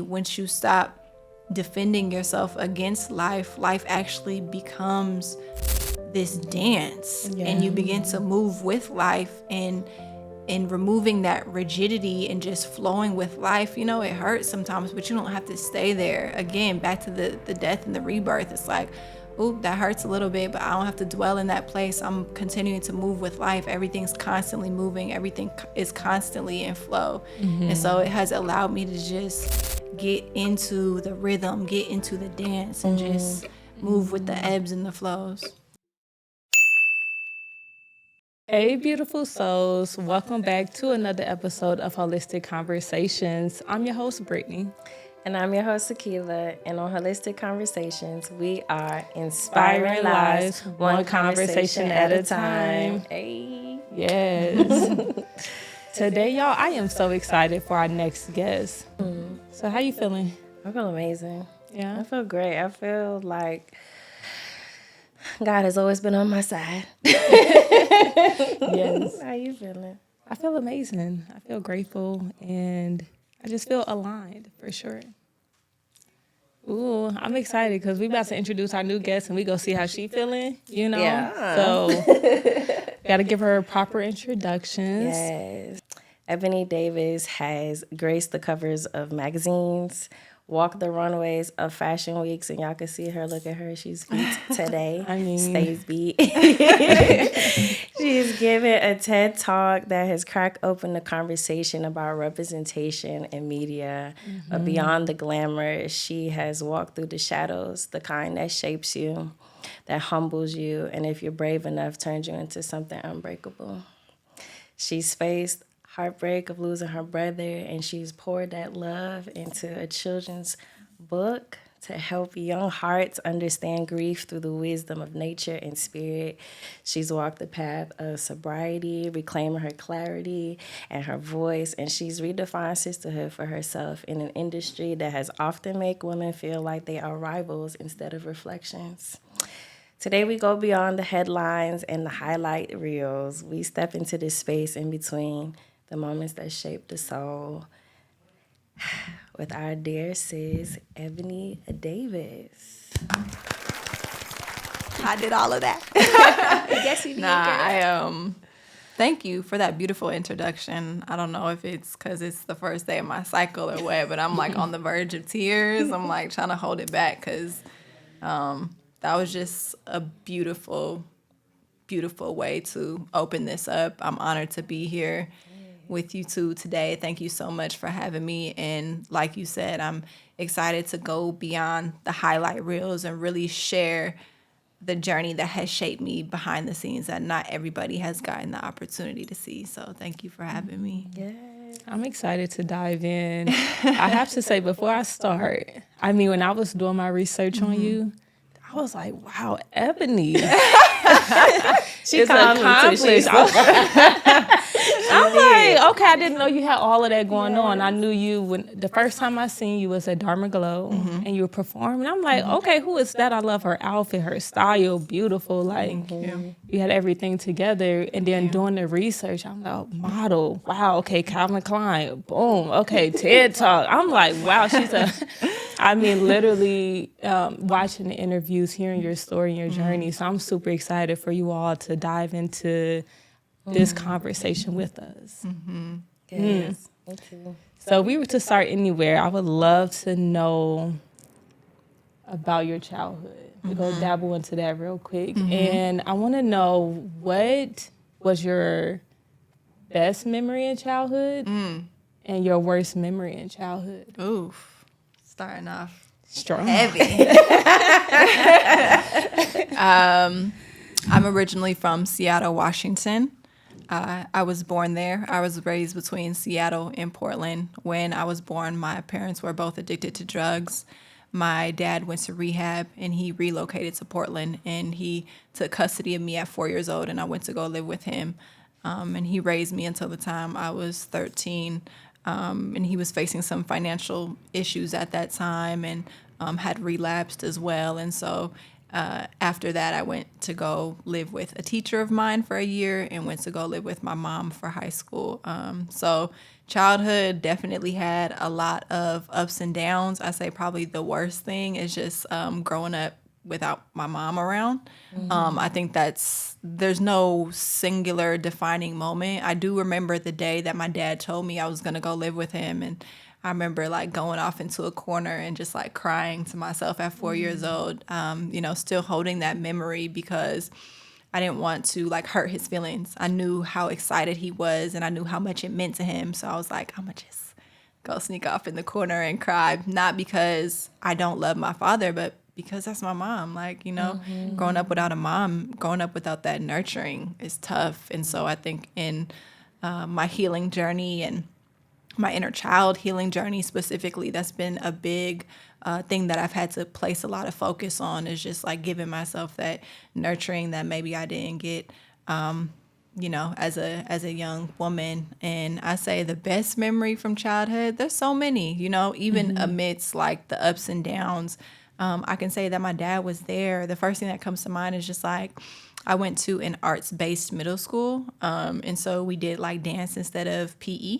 Once you stop defending yourself against life, life actually becomes this dance, and you begin to move with life, and removing that rigidity and just flowing with life. It hurts sometimes, but you don't have to stay there. Again, back to the death and the rebirth. It's like, ooh, that hurts a little bit, but I don't have to dwell in that place. I'm continuing to move with life. Everything's constantly moving. Everything is constantly in flow. And so it has allowed me to just get into the rhythm, get into the dance, and just move with the ebbs and the flows. Hey, beautiful souls. Welcome back to another episode of Wholistic Conversations. I'm your host, Brittany. And I'm your host, Akila. And on Wholistic Conversations, we are inspiring lives one conversation at a time. Hey. Yes. Today, y'all, I am so excited for our next guest. So how you feeling? I feel amazing. Yeah. I feel great. I feel like God has always been on my side. Yes. How you feeling? I feel amazing. I feel grateful, and I just feel aligned for sure. Ooh, I'm excited because we about to introduce our new guest, and we go see how she feeling, Yeah. So got to give her proper introductions. Yes. Ebonee Davis has graced the covers of magazines, walked the runways of fashion weeks, and y'all can see her. Look at her. She's beat today. Stays beat. She's given a TED Talk that has cracked open the conversation about representation in media. Beyond the glamour, she has walked through the shadows, the kind that shapes you, that humbles you, and if you're brave enough, turns you into something unbreakable. She's faced heartbreak of losing her brother, and she's poured that love into a children's book to help young hearts understand grief through the wisdom of nature and spirit. She's walked the path of sobriety, reclaiming her clarity and her voice, and she's redefined sisterhood for herself in an industry that has often made women feel like they are rivals instead of reflections. Today we go beyond the headlines and the highlight reels. We step into this space in between the moments that shape the soul with our dear sis, Ebonee Davis. I did all of that. Yes, you did. Thank you for that beautiful introduction. I don't know if it's because it's the first day of my cycle or what, but I'm like on the verge of tears. I'm like trying to hold it back because that was just a beautiful, beautiful way to open this up. I'm honored to be here with you two today. Thank you so much for having me. And like you said, I'm excited to go beyond the highlight reels and really share the journey that has shaped me behind the scenes that not everybody has gotten the opportunity to see. So thank you for having me. Yes. I'm excited to dive in. I have to say, before I start, when I was doing my research on you, I was like, wow, Ebonee. She called me too. I'm like, okay, I didn't know you had all of that going on. I knew you when the first time I seen you was at Dharma Glow, and you were performing. I'm like, okay, who is that? I love her outfit, her style, beautiful. Like, you had everything together. And then doing the research, I'm like, model. Wow, okay, Calvin Klein. Boom. Okay, TED Talk. I'm like, wow, she's a... literally watching the interviews, hearing your story and your journey. So I'm super excited for you all to dive into this conversation with us. Yes. Me too. So we were to start anywhere. I would love to know about your childhood. We're going to dabble into that real quick. And I want to know, what was your best memory in childhood and your worst memory in childhood? Oof. Starting off strong, heavy. I'm originally from Seattle, Washington. I was born there. I was raised between Seattle and Portland. When I was born, my parents were both addicted to drugs. My dad went to rehab, and he relocated to Portland, and he took custody of me at 4 years old, and I went to go live with him. And he raised me until the time I was 13. And he was facing some financial issues at that time, and had relapsed as well. And so after that, I went to go live with a teacher of mine for a year and went to go live with my mom for high school. So childhood definitely had a lot of ups and downs. I say probably the worst thing is just growing up without my mom around. I think there's no singular defining moment. I do remember the day that my dad told me I was going to go live with him, and I remember like going off into a corner and just like crying to myself at 4 years old, still holding that memory because I didn't want to like hurt his feelings. I knew how excited he was and I knew how much it meant to him. So I was like, I'm going to just go sneak off in the corner and cry, not because I don't love my father, but because that's my mom. Like, growing up without a mom, growing up without that nurturing is tough. And so I think in my healing journey and my inner child healing journey specifically, that's been a big thing that I've had to place a lot of focus on, is just like giving myself that nurturing that maybe I didn't get, as a young woman. And I say the best memory from childhood, there's so many, even amidst like the ups and downs. I can say that my dad was there. The first thing that comes to mind is just like, I went to an arts-based middle school. And so we did like dance instead of PE.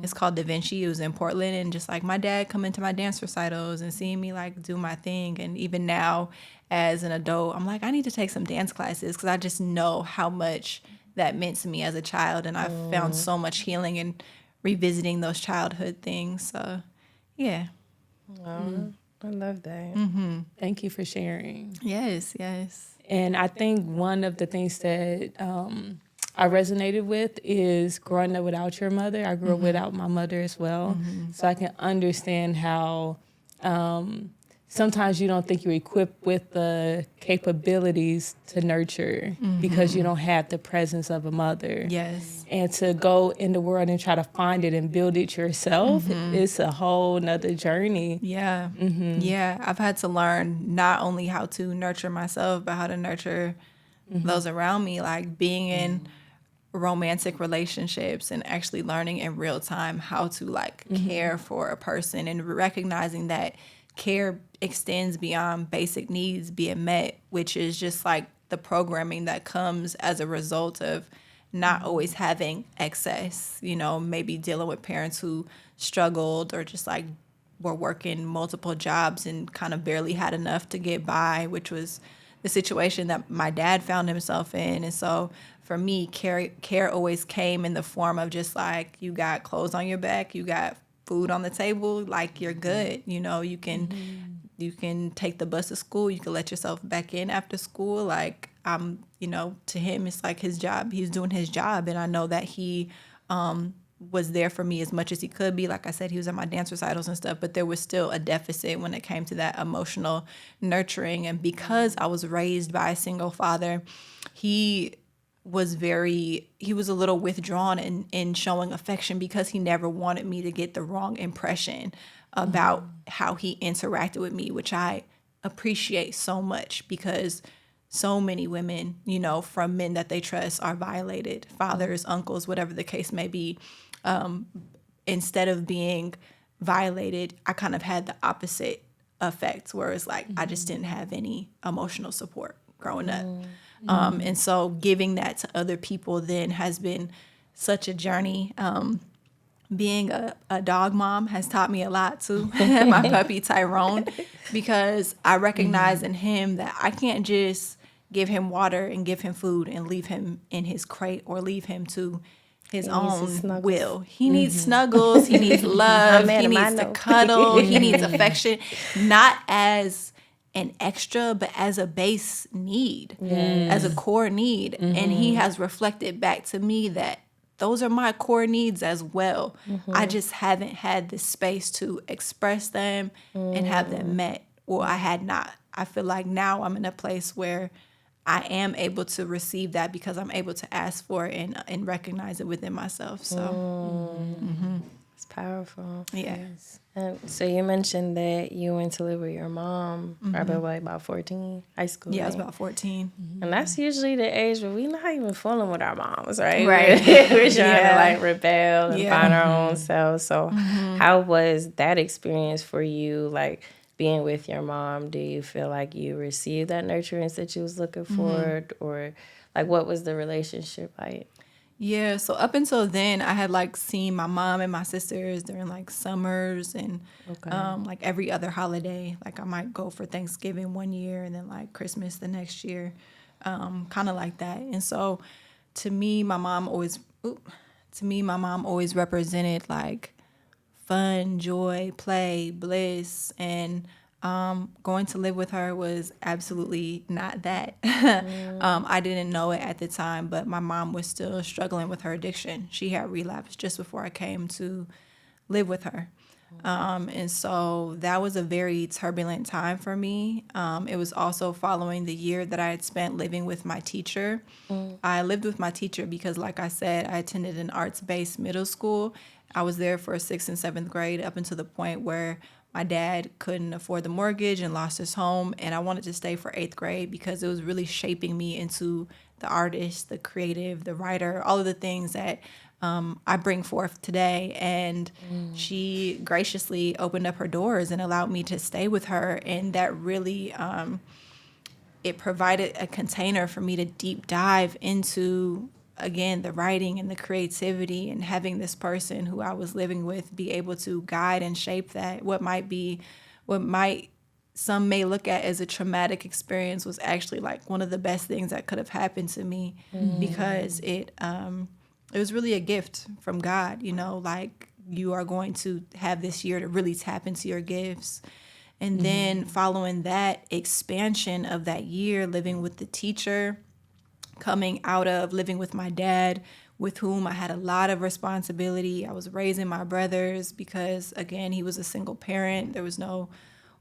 It's called Da Vinci. It was in Portland. And just like my dad coming to my dance recitals and seeing me like do my thing. And even now as an adult, I'm like, I need to take some dance classes because I just know how much that meant to me as a child. And I found so much healing in revisiting those childhood things. So, yeah. I love that. Thank you for sharing. Yes. And I think one of the things that I resonated with is growing up without your mother. I grew up without my mother as well. So I can understand how sometimes you don't think you're equipped with the capabilities to nurture because you don't have the presence of a mother. Yes. And to go in the world and try to find it and build it yourself, it's a whole nother journey. Yeah. Yeah. I've had to learn not only how to nurture myself, but how to nurture those around me, like being in romantic relationships and actually learning in real time how to like care for a person and recognizing that care extends beyond basic needs being met, which is just like the programming that comes as a result of not always having excess, maybe dealing with parents who struggled or just like were working multiple jobs and kind of barely had enough to get by, which was the situation that my dad found himself in. And so for me, care always came in the form of just like, you got clothes on your back, you got food on the table, like you're good. You can take the bus to school, you can let yourself back in after school. Like to him, it's like his job. He's doing his job. And I know that he was there for me as much as he could be. Like I said, he was at my dance recitals and stuff, but there was still a deficit when it came to that emotional nurturing. And because I was raised by a single father, he was a little withdrawn in showing affection because he never wanted me to get the wrong impression about how he interacted with me, which I appreciate so much because so many women, from men that they trust are violated, fathers, uncles, whatever the case may be. Instead of being violated, I kind of had the opposite effect, where it's like I just didn't have any emotional support growing up. And so giving that to other people then has been such a journey. Being a dog mom has taught me a lot too, my puppy Tyrone, because I recognize in him that I can't just give him water and give him food and leave him in his crate or leave him to his own will. He needs snuggles, he needs love, he needs to cuddle, he needs affection, not as an extra, but as a base need, as a core need. And he has reflected back to me that those are my core needs as well. I just haven't had the space to express them and have them met, or I had not. I feel like now I'm in a place where I am able to receive that because I'm able to ask for it and recognize it within myself. So It's powerful. Yes. So you mentioned that you went to live with your mom probably about 14, high school. Yeah, right? I was about 14. And that's usually the age where we're not even fooling with our moms, right? Right. We're trying to like rebel and find our own selves. So how was that experience for you, like being with your mom? Do you feel like you received that nurturance that you was looking for? Or like what was the relationship like? Yeah, so up until then, I had like seen my mom and my sisters during like summers and like every other holiday. Like I might go for Thanksgiving one year and then like Christmas the next year, kind of like that. And so to me, my mom always represented like fun, joy, play, bliss, and going to live with her was absolutely not that. I didn't know it at the time, but my mom was still struggling with her addiction. She had relapsed just before I came to live with her. And so that was a very turbulent time for me. It was also following the year that I had spent living with my teacher. I lived with my teacher because, like I said, I attended an arts-based middle school. I was there for 6th and 7th grade up until the point where my dad couldn't afford the mortgage and lost his home. And I wanted to stay for 8th grade because it was really shaping me into the artist, the creative, the writer, all of the things that I bring forth today. And she graciously opened up her doors and allowed me to stay with her. And that really, it provided a container for me to deep dive into, again, the writing and the creativity, and having this person who I was living with be able to guide and shape that. Some may look at as a traumatic experience was actually like one of the best things that could have happened to me, because it was really a gift from God, like you are going to have this year to really tap into your gifts. And then following that expansion of that year, living with the teacher, coming out of living with my dad, with whom I had a lot of responsibility. I was raising my brothers because, again, he was a single parent. There was no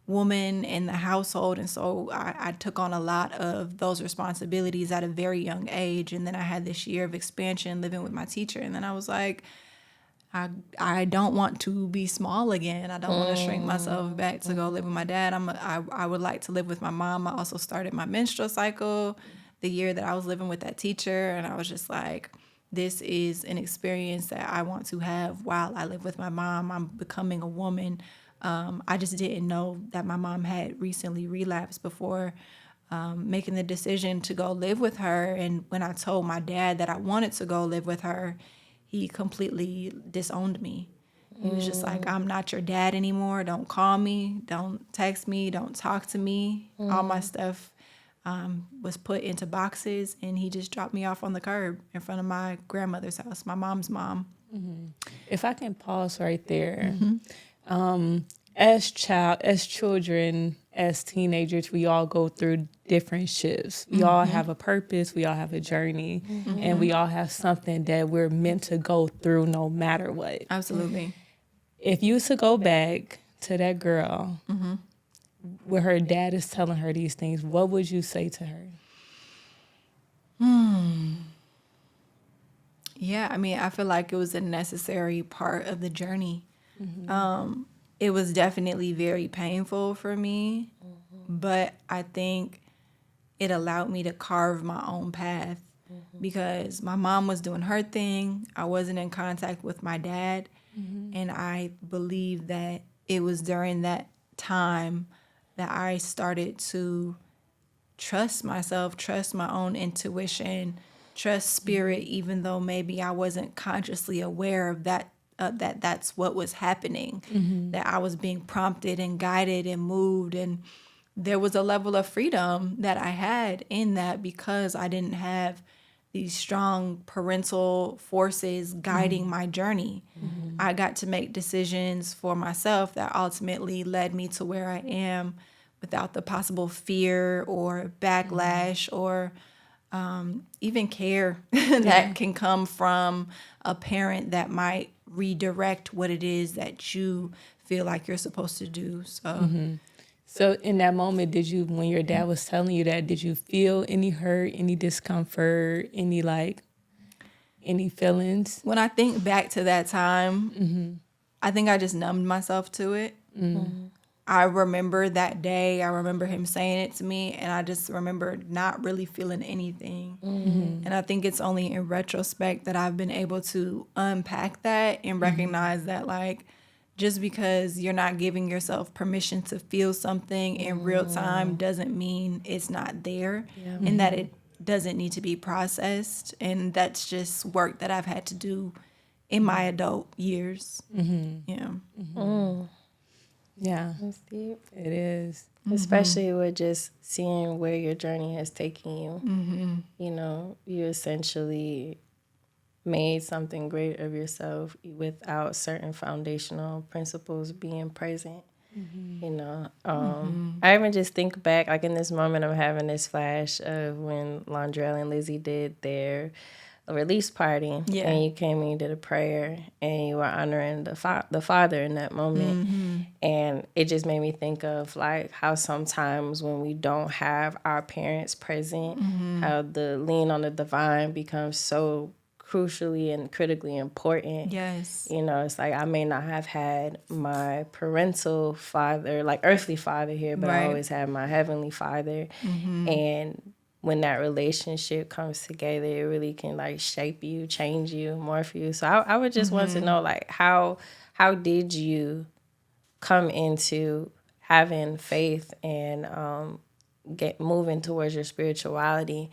woman in the household. And so I took on a lot of those responsibilities at a very young age. And then I had this year of expansion living with my teacher. And then I was like, I don't want to be small again. I don't want to shrink myself back to go live with my dad. I would like to live with my mom. I also started my menstrual cycle the year that I was living with that teacher. And I was just like, this is an experience that I want to have while I live with my mom. I'm becoming a woman. I just didn't know that my mom had recently relapsed before making the decision to go live with her. And when I told my dad that I wanted to go live with her, he completely disowned me. He was just like, I'm not your dad anymore. Don't call me. Don't text me. Don't talk to me. All my stuff was put into boxes, and he just dropped me off on the curb in front of my grandmother's house, my mom's mom. If I can pause right there. As children, as teenagers, we all go through different shifts. We all have a purpose, we all have a journey, and we all have something that we're meant to go through no matter what. Absolutely. If you was to go back to that girl where her dad is telling her these things, what would you say to her? Yeah, I mean, I feel like it was a necessary part of the journey. It was definitely very painful for me, but I think it allowed me to carve my own path, because my mom was doing her thing. I wasn't in contact with my dad, and I believe that it was during that time that I started to trust myself, trust my own intuition, trust spirit, even though maybe I wasn't consciously aware of that. That's what was happening, that I was being prompted and guided and moved. And there was a level of freedom that I had in that, because I didn't have these strong parental forces guiding my journey. I got to make decisions for myself that ultimately led me to where I am, without the possible fear or backlash or even care that can come from a parent that might redirect what it is that you feel like you're supposed to do. So in that moment, when your dad was telling you that, did you feel any hurt, any discomfort, any feelings? When I think back to that time, I think I just numbed myself to it. I remember that day. I remember him saying it to me, and I just remember not really feeling anything. And I think it's only in retrospect that I've been able to unpack that and recognize that, like, just because you're not giving yourself permission to feel something in real time doesn't mean it's not there, and that doesn't need to be processed. And that's just work that I've had to do in my adult years. Yeah. Yeah, That's deep. it is. Especially with just seeing where your journey has taken you. You know, you essentially made something great of yourself without certain foundational principles being present. You know, I even just think back, like in this moment, I'm having this flash of when Londrell and Lizzie did their release party, Yeah. and you came and you did a prayer, and you were honoring the Father in that moment, and it just made me think of like how sometimes when we don't have our parents present, how the lean on the divine becomes so crucially and critically important. Yes. You know, it's like I may not have had my parental father, like earthly father here, but I always had my heavenly Father. And when that relationship comes together, it really can like shape you, change you, morph you. So I would just want to know, like, how did you come into having faith and moving towards your spirituality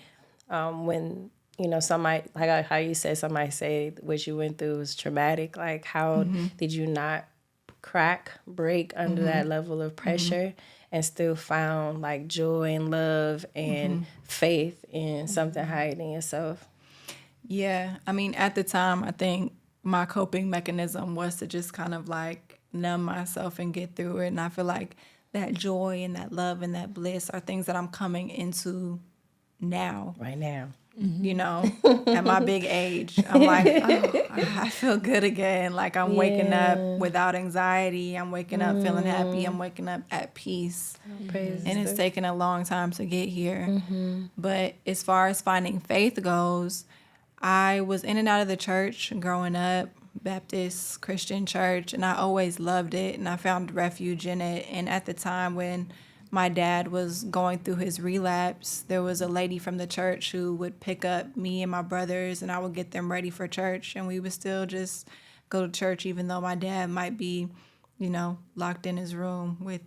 when, you know, somebody, like how you said, somebody say what you went through was traumatic. Like, how did you not break under that level of pressure and still found like joy and love and faith in something higher than yourself? Yeah. I mean, at the time, I think my coping mechanism was to just kind of like numb myself and get through it. And I feel like that joy and that love and that bliss are things that I'm coming into now. Right now. You know, at my big age, I'm like, oh, I feel good again. Like I'm waking up without anxiety. I'm waking up feeling happy. I'm waking up at peace. And it's taken a long time to get here. But as far as finding faith goes, I was in and out of the church growing up, Baptist Christian church, and I always loved it. And I found refuge in it. And at the time when my dad was going through his relapse, there was a lady from the church who would pick up me and my brothers, and I would get them ready for church, and we would still just go to church even though my dad might be, you know, locked in his room with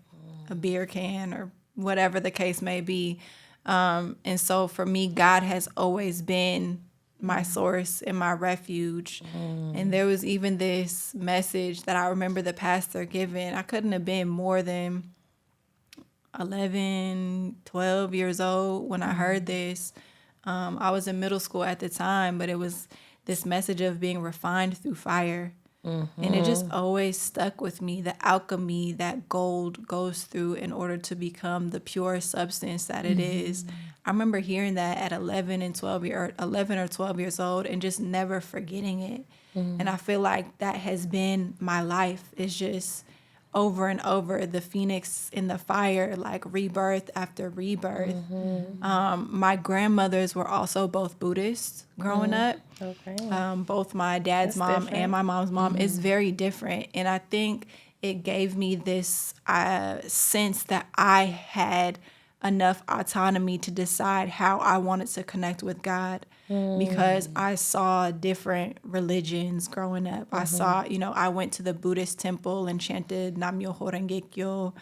a beer can or whatever the case may be. And so for me, God has always been my source and my refuge. And there was even this message that I remember the pastor giving. I couldn't have been more than 11, 12 years old when I heard this. I was in middle school at the time, but it was this message of being refined through fire. And it just always stuck with me, the alchemy that gold goes through in order to become the pure substance that it is. I remember hearing that at 11 or 12 years old and just never forgetting it. And I feel like that has been my life. It's just over and over, the phoenix in the fire, like rebirth after rebirth. My grandmothers were also both Buddhists growing up. Okay. Both my dad's That's mom different. and my mom's mom is very different. And I think it gave me this sense that I had enough autonomy to decide how I wanted to connect with God, because I saw different religions growing up. I saw, you know, I went to the Buddhist temple and chanted Nam-myoho Renge-kyo,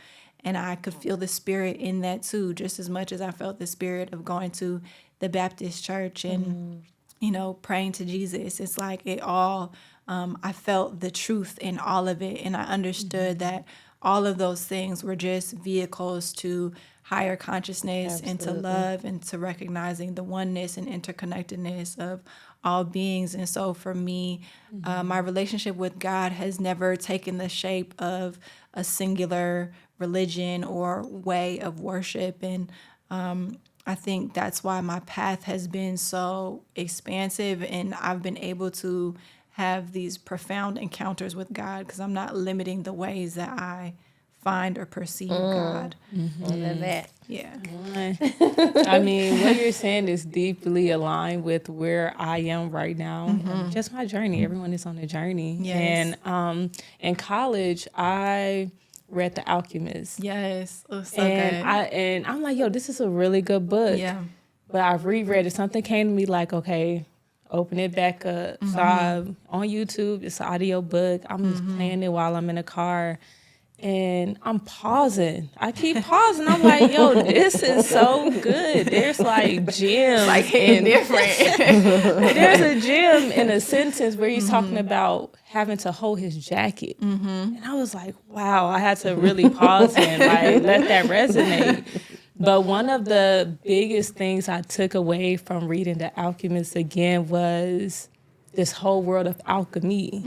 and I could feel the spirit in that too, just as much as I felt the spirit of going to the Baptist church and, you know, praying to Jesus. It's like it all, I felt the truth in all of it, and I understood that all of those things were just vehicles to higher consciousness and to love and to recognizing the oneness and interconnectedness of all beings. And so for me, my relationship with God has never taken the shape of a singular religion or way of worship. And I think that's why my path has been so expansive, and I've been able to have these profound encounters with God because I'm not limiting the ways that I find or perceive God. I love that. Yeah. I mean, what you're saying is deeply aligned with where I am right now. And just my journey. Everyone is on a journey. Yes. And in college, I read The Alchemist. Yes. Oh, so And I'm like, yo, this is a really good book. Yeah. But I've reread it. Something came to me like, okay, open it back up. So I'm on YouTube. It's an audio book. I'm just playing it while I'm in a car. and I'm pausing. I keep pausing. I'm like, yo, this is so good. There's like gems. Like hitting different. There's a gem in a sentence where he's talking about having to hold his jacket. And I was like, wow, I had to really pause and like let that resonate. But one of the biggest things I took away from reading The Alchemist again was this whole world of alchemy.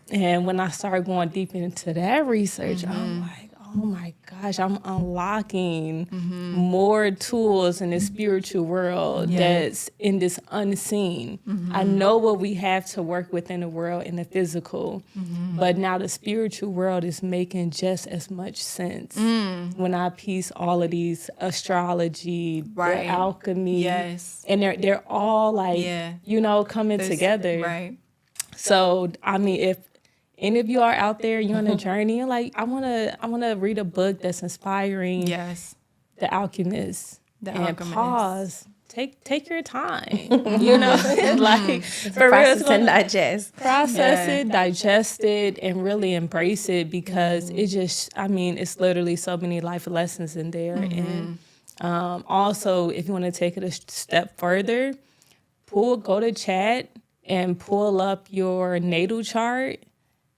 And when I started going deep into that research, I'm like, oh my gosh, I'm unlocking more tools in the spiritual world that's in this unseen. I know what we have to work with in the world in the physical, but now the spiritual world is making just as much sense when I piece all of these astrology, the alchemy, and they're all like, you know, coming together. Right. So, I mean, if any of you are out there, you're on a journey, and like, I wanna read a book that's inspiring. Yes. The Alchemist. And pause. Take your time. You know, like for process real, and digest. Process it, digest it, and really embrace it, because it just, I mean, it's literally so many life lessons in there. And also, if you want to take it a step further, go to chat and pull up your natal chart,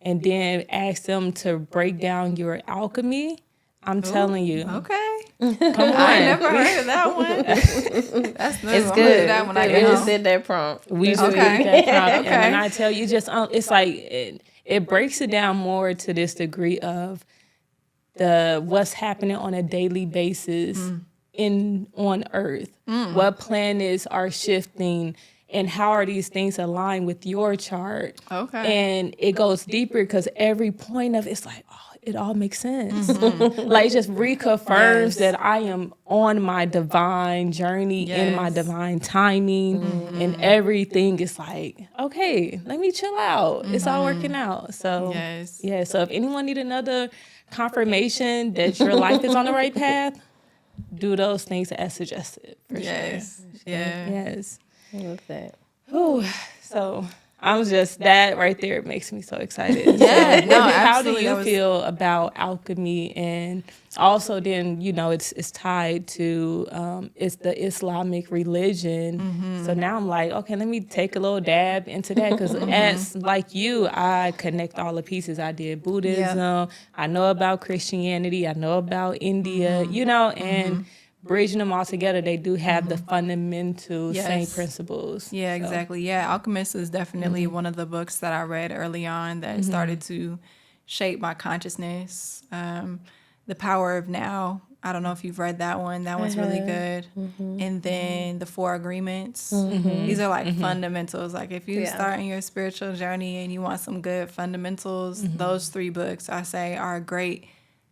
and then ask them to break down your alchemy. I'm telling you. Okay. Come on. I never heard of that one. That's nice. It's good. That one It is in that prompt. We just read that prompt. And I tell you, just it's like it breaks it down more to this degree of what's happening on a daily basis on Earth. What planets are shifting, and how are these things aligned with your chart? Okay. And it goes deeper, because every point of it's like, oh, it all makes sense. Like, it just reconfirms that I am on my divine journey, in my divine timing, and everything is like, okay, let me chill out. It's all working out. So, yeah. So if anyone need another confirmation that your life is on the right path, do those things as suggested. For sure. Yes. I love that. Ooh, so I'm just, that right there makes me so excited. Yeah, no, how do you feel about alchemy? And also then, you know, it's tied to, it's the Islamic religion. So now I'm like, okay, let me take a little dab into that, because as like you, I connect all the pieces. I did Buddhism, I know about Christianity, I know about India, you know, and bridging them all together, they do have the fundamental same principles. Yeah, so. Exactly. Yeah, Alchemist is definitely one of the books that I read early on that started to shape my consciousness. The Power of Now. I don't know if you've read that one. That one's really good. And then The Four Agreements. These are like fundamentals. Like if you start in your spiritual journey and you want some good fundamentals, those 3 books I say are a great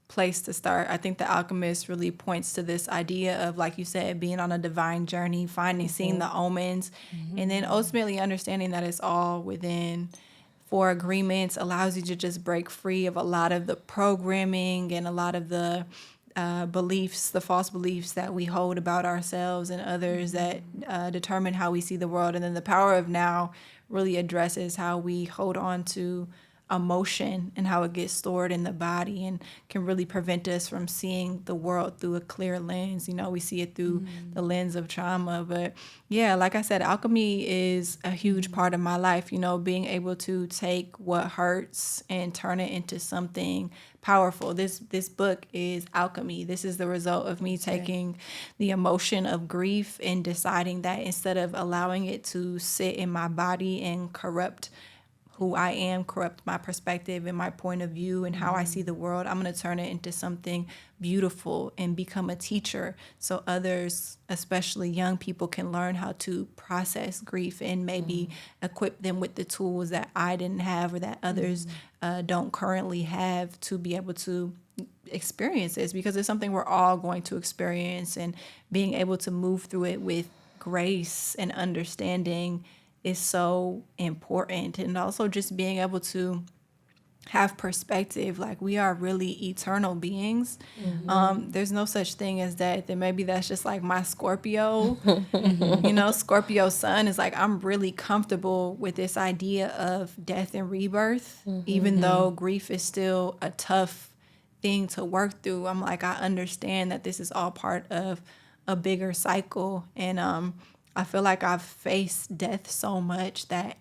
place to start. I think The Alchemist really points to this idea of, like you said, being on a divine journey, seeing the omens, and then ultimately understanding that it's all within. Four Agreements allows you to just break free of a lot of the programming and a lot of the beliefs, the false beliefs that we hold about ourselves and others that determine how we see the world. And then The Power of Now really addresses how we hold on to emotion and how it gets stored in the body and can really prevent us from seeing the world through a clear lens. You know, we see it through the lens of trauma. But yeah, like I said, alchemy is a huge part of my life, you know, being able to take what hurts and turn it into something powerful. This book is alchemy. This is the result of me taking the emotion of grief and deciding that instead of allowing it to sit in my body and corrupt who I am, corrupt my perspective and my point of view and how I see the world, I'm going to turn it into something beautiful and become a teacher so others, especially young people, can learn how to process grief and maybe equip them with the tools that I didn't have or that others don't currently have to be able to experience this, because it's something we're all going to experience, and being able to move through it with grace and understanding is so important. And also just being able to have perspective, like we are really eternal beings. There's no such thing as death. And maybe that's just like my Scorpio. You know, Scorpio sun is like, I'm really comfortable with this idea of death and rebirth, even though grief is still a tough thing to work through. I'm like, I understand that this is all part of a bigger cycle. And I feel like I've faced death so much that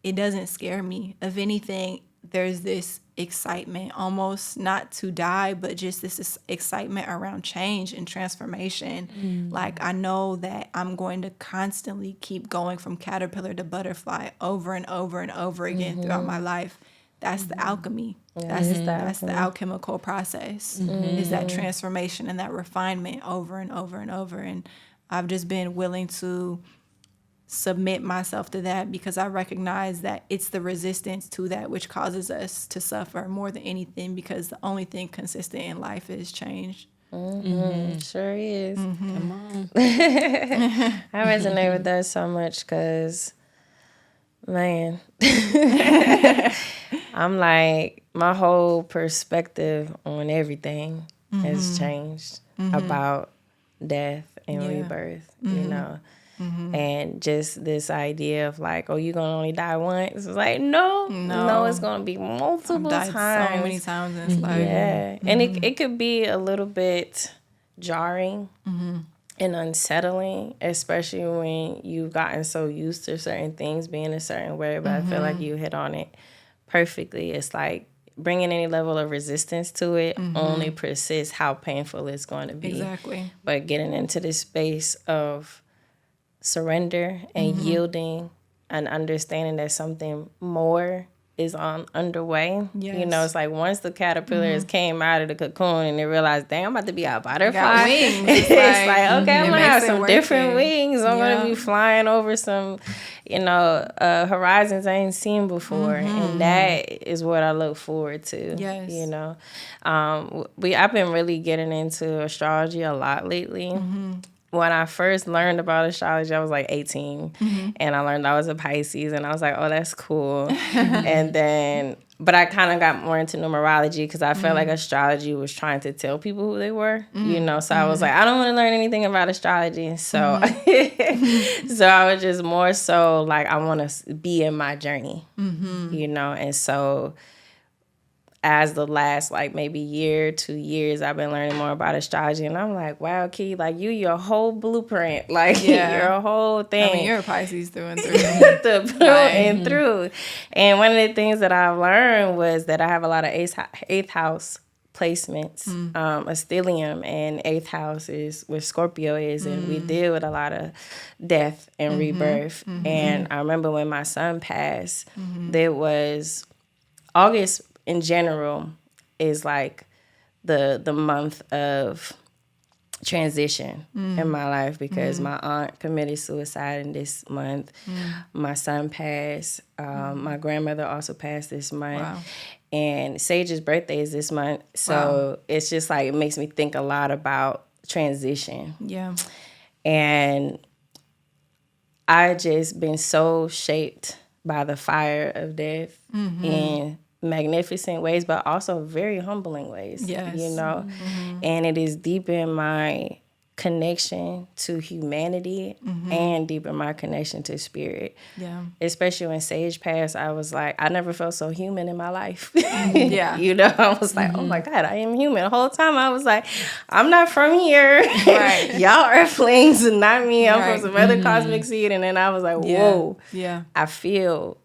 it doesn't scare me. If anything, there's this excitement, almost not to die, but just this excitement around change and transformation. Like, I know that I'm going to constantly keep going from caterpillar to butterfly over and over and over again throughout my life. That's the alchemy. That's the alchemical process. Is that transformation and that refinement over and over and over. And I've just been willing to submit myself to that, because I recognize that it's the resistance to that which causes us to suffer more than anything, because the only thing consistent in life is change. Sure is. Come on. I resonate with that so much because, man, I'm like, my whole perspective on everything has changed about death and rebirth, you know. And just this idea of like, oh, you're gonna only die once. It's like, no, it's gonna be multiple times. So many times in life. Yeah. And it could be a little bit jarring and unsettling, especially when you've gotten so used to certain things being a certain way. But I feel like you hit on it perfectly. It's like bringing any level of resistance to it only persists how painful it's going to be. Exactly. But getting into this space of surrender and yielding and understanding that something more is underway. Yes. You know, it's like once the caterpillars came out of the cocoon and they realized, dang, I'm about to be a butterfly. Got wings. It's like, okay, I'm going to have some different wings. I'm going to be flying over some, you know, horizons I ain't seen before. And that is what I look forward to. Yes. You know, I've been really getting into astrology a lot lately. When I first learned about astrology, I was like 18, and I learned I was a Pisces, and I was like, oh, that's cool. And then, but I kind of got more into numerology because I felt like astrology was trying to tell people who they were, you know? So I was like, I don't want to learn anything about astrology. So, so I was just more so like, I want to be in my journey, you know? And so as the last like maybe year, 2 years, I've been learning more about astrology, and I'm like, wow, Key, like your whole blueprint, like your whole thing. I mean, you're a Pisces through and through. And through. And one of the things that I've learned was that I have a lot of eighth house placements, a stellium, and 8th house is where Scorpio is, and we deal with a lot of death and rebirth. And I remember when my son passed, there was August in general is like the month of transition in my life, because my aunt committed suicide in this month. My son passed. My grandmother also passed this month. Wow. And Sage's birthday is this month. So it's just like, it makes me think a lot about transition. Yeah. And I just been so shaped by the fire of death in magnificent ways, but also very humbling ways. Yes. You know? And it is deepened my connection to humanity and deepen my connection to spirit. Yeah. Especially when Sage passed, I was like, I never felt so human in my life. Yeah. You know, I was like, oh my God, I am human. The whole time I was like, I'm not from here. Right. Y'all earthlings and not me. I'm from some other cosmic seed. And then I was like, whoa. Yeah. I feel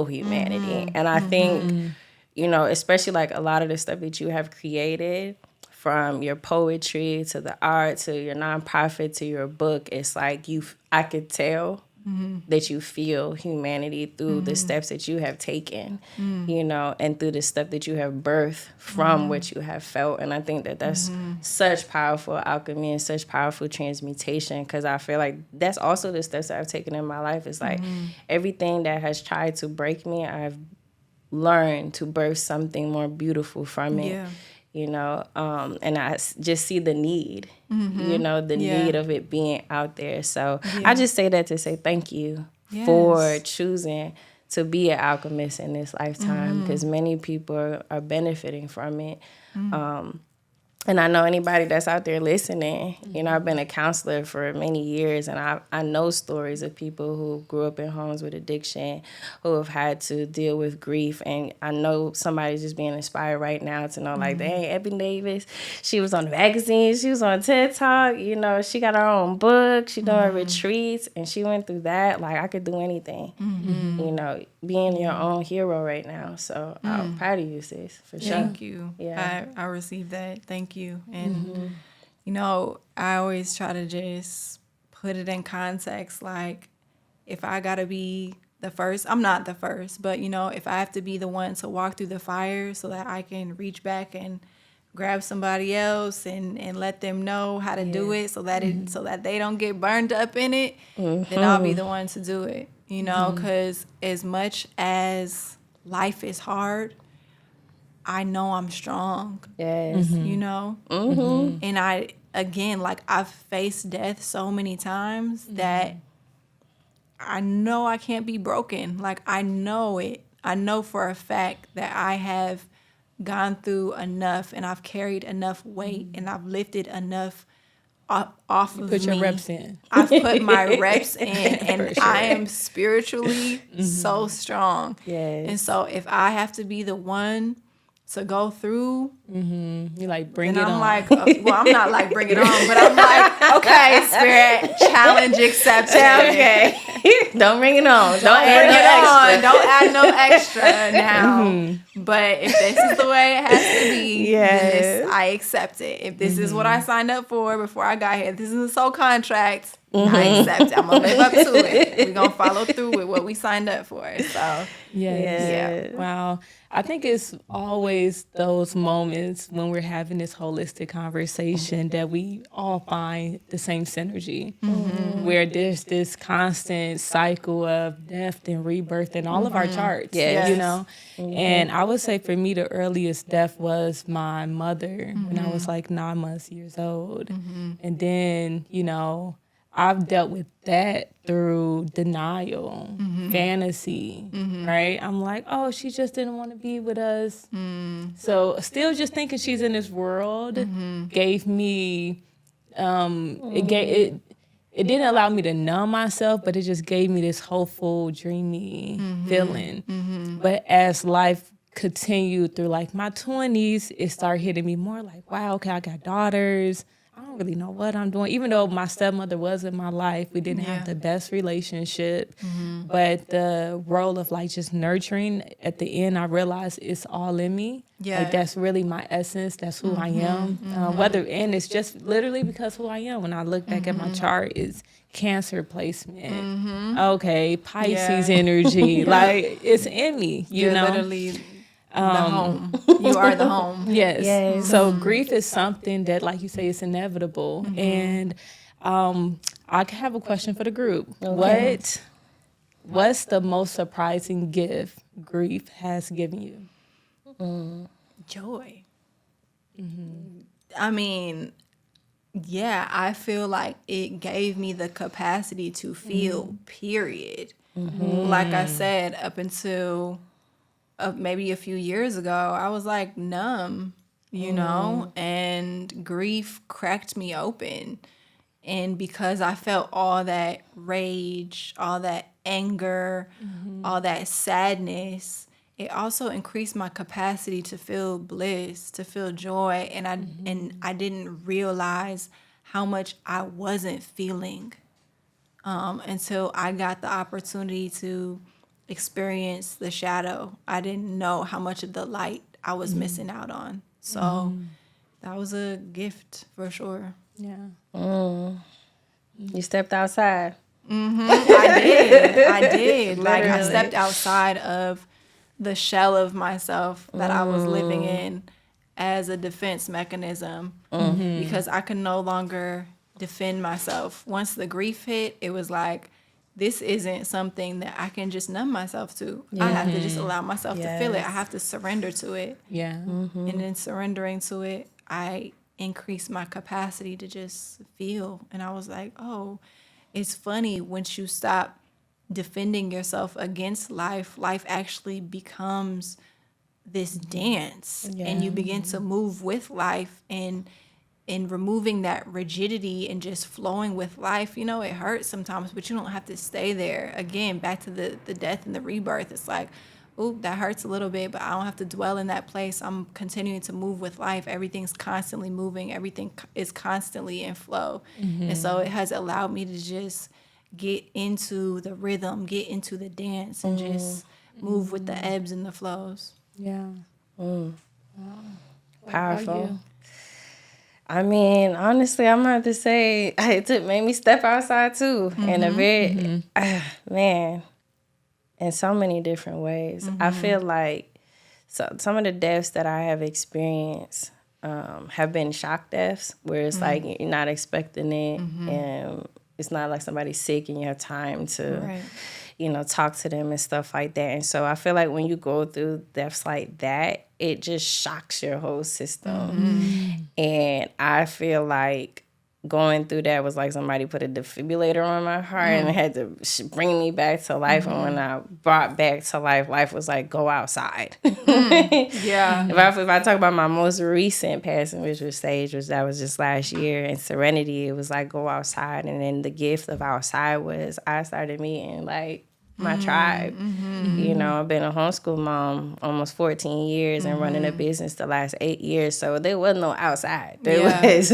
humanity. And I think, you know, especially like a lot of the stuff that you have created, from your poetry to the art to your nonprofit to your book, it's like I could tell that you feel humanity through the steps that you have taken, you know, and through the stuff that you have birthed from what you have felt. And I think that that's such powerful alchemy and such powerful transmutation, because I feel like that's also the steps that I've taken in my life. It's like everything that has tried to break me, I've learned to birth something more beautiful from it. Yeah. You know, and I just see the need, you know, the need of it being out there. So I just say that to say thank you for choosing to be an alchemist in this lifetime, because many people are benefiting from it. And I know anybody that's out there listening, you know, I've been a counselor for many years, and I know stories of people who grew up in homes with addiction, who have had to deal with grief. And I know somebody's just being inspired right now to know, like, dang, Ebonee Davis, she was on the magazine, she was on TED Talk, you know, she got her own book, she doing retreats, and she went through that. Like, I could do anything, you know, being your own hero right now. So I'm proud of you, sis, for sure. Thank you. Yeah. I received that. Thank you. And, you know, I always try to just put it in context. Like, if I got to be the first, I'm not the first, but, you know, if I have to be the one to walk through the fire so that I can reach back and grab somebody else and let them know how to do it so that they don't get burned up in it, then I'll be the one to do it, you know, because as much as life is hard, I know I'm strong. Yes. You know? And I've faced death so many times that I know I can't be broken. Like, I know it. I know for a fact that I have gone through enough, and I've carried enough weight, and I've lifted enough off of me. Put your reps in. I've put my reps in, and I am spiritually so strong. Yes. And so if I have to be the one to go through, You like bring it and I'm on. like, well, I'm not like bring it on, but I'm like, okay, spirit, challenge accepted. Okay. Don't bring it on. Don't add Bring no it on. extra. Don't add no extra now. But if this is the way it has to be, then I accept it. If this is what I signed up for before I got here, this is a soul contract, I accept it. I'm going to live up to it. We're going to follow through with what we signed up for. So, Yes. Yeah. Wow. I think it's always those moments when we're having this holistic conversation that we all find the same synergy, where there's this constant cycle of death and rebirth in all of our charts, you know? And I would say for me, the earliest death was my mother when I was like 9 months years old. And then, you know, I've dealt with that through denial, fantasy, right? I'm like, oh, she just didn't want to be with us. So still just thinking she's in this world gave me, it didn't allow me to numb myself, but it just gave me this hopeful, dreamy feeling. But as life continued through like my 20s, it started hitting me more like, wow, okay, I got daughters. I don't really know what I'm doing. Even though my stepmother was in my life, we didn't have the best relationship. But the role of like just nurturing, at the end, I realized it's all in me. Yeah. Like that's really my essence. That's who I am. And it's just literally because who I am. When I look back at my chart, it's Cancer placement. Okay, Pisces energy. Like it's in me, you know? literally the home. You are the home. Yes. So grief is something that, like you say, it's inevitable. And I have a question for the group. Okay. What's the most surprising gift grief has given you? Joy. I mean, yeah, I feel like it gave me the capacity to feel, period. Like I said, up until maybe a few years ago, I was like numb, you know, and grief cracked me open. And because I felt all that rage, all that anger, all that sadness, it also increased my capacity to feel bliss, to feel joy. And I didn't realize how much I wasn't feeling until I got the opportunity to experience the shadow. I didn't know how much of the light I was missing out on. So that was a gift for sure. Yeah. You stepped outside. I did. Like I stepped outside of the shell of myself that I was living in as a defense mechanism because I could no longer defend myself. Once the grief hit, it was like, this isn't something that I can just numb myself to. I have to just allow myself to feel it. I have to surrender to it. Yeah. And in surrendering to it, I increased my capacity to just feel. And I was like, oh, it's funny once you stop defending yourself against life, life actually becomes this dance, and you begin to move with life, and in removing that rigidity and just flowing with life. You know, it hurts sometimes, but you don't have to stay there. Again, back to the death and the rebirth. It's like, ooh, that hurts a little bit, but I don't have to dwell in that place. I'm continuing to move with life. Everything's constantly moving. Everything is constantly in flow. And so it has allowed me to just get into the rhythm, get into the dance, and just move with the ebbs and the flows. Yeah. Wow. Powerful. I mean, honestly, I'm going to have to say it made me step outside too. In a very, man, in so many different ways. I feel like some of the deaths that I have experienced have been shock deaths, where it's like you're not expecting it, and it's not like somebody's sick and you have time to, you know, talk to them and stuff like that. And so I feel like when you go through deaths like that, it just shocks your whole system. And I feel like going through that was like somebody put a defibrillator on my heart and had to bring me back to life. And when I brought back to life, life was like, go outside. Yeah. If I talk about my most recent passing, which was Sage, that was just last year, and Serenity, it was like, go outside. And then the gift of outside was I started meeting like my tribe. You know, I've been a homeschool mom almost 14 years and running a business the last 8 years. So there was no outside. There was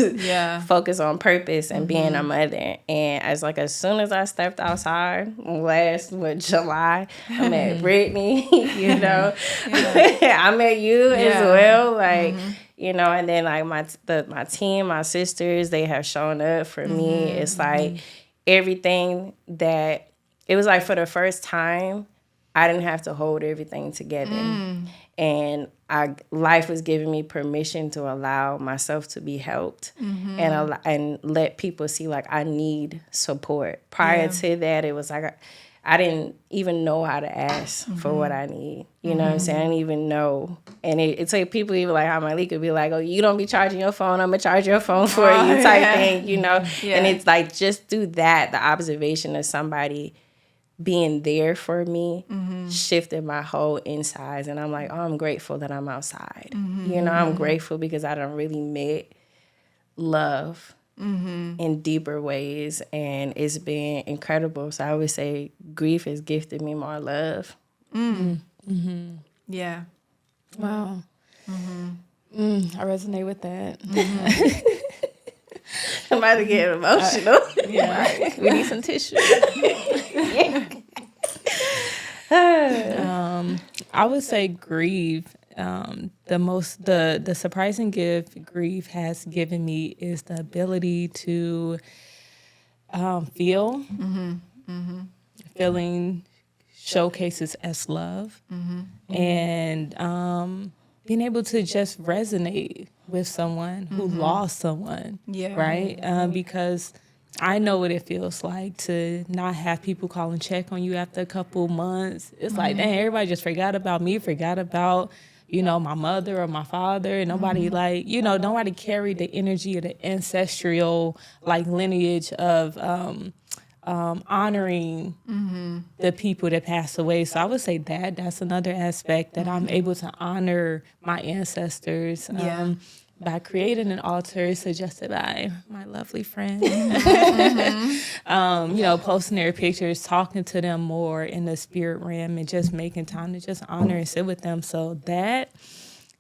focus on purpose and being a mother. And as soon as I stepped outside last July, I met Brittany, you know. I met you as well. Like, you know, and then like my team, my sisters, they have shown up for me. It's like everything that it was like for the first time, I didn't have to hold everything together. And life was giving me permission to allow myself to be helped and let people see like I need support. Prior to that, it was like I didn't even know how to ask for what I need. You know what I'm saying? I didn't even know. And it's like people even like how Malik could be like, oh, you don't be charging your phone, I'm going to charge your phone for you type thing, you know? And it's like just through that, the observation of somebody being there for me shifted my whole insides. And I'm like, oh, I'm grateful that I'm outside. You know, I'm grateful because I done really met love in deeper ways. And it's been incredible. So I would say grief has gifted me more love. Yeah. Wow. I resonate with that. I'm about to get emotional. We need some tissue. I would say grief. The surprising gift grief has given me is the ability to feel. Feeling showcases as love, and being able to just resonate with someone who lost someone, right? Because I know what it feels like to not have people call and check on you after a couple months. It's like, dang, everybody just forgot about me, forgot about, you know, my mother or my father. Nobody like, you know, nobody carried the energy of the ancestral like lineage of honoring the people that passed away. So I would say that's another aspect that I'm able to honor my ancestors by creating an altar suggested by my lovely friend. You know, posting their pictures, talking to them more in the spirit realm, and just making time to just honor and sit with them. So that,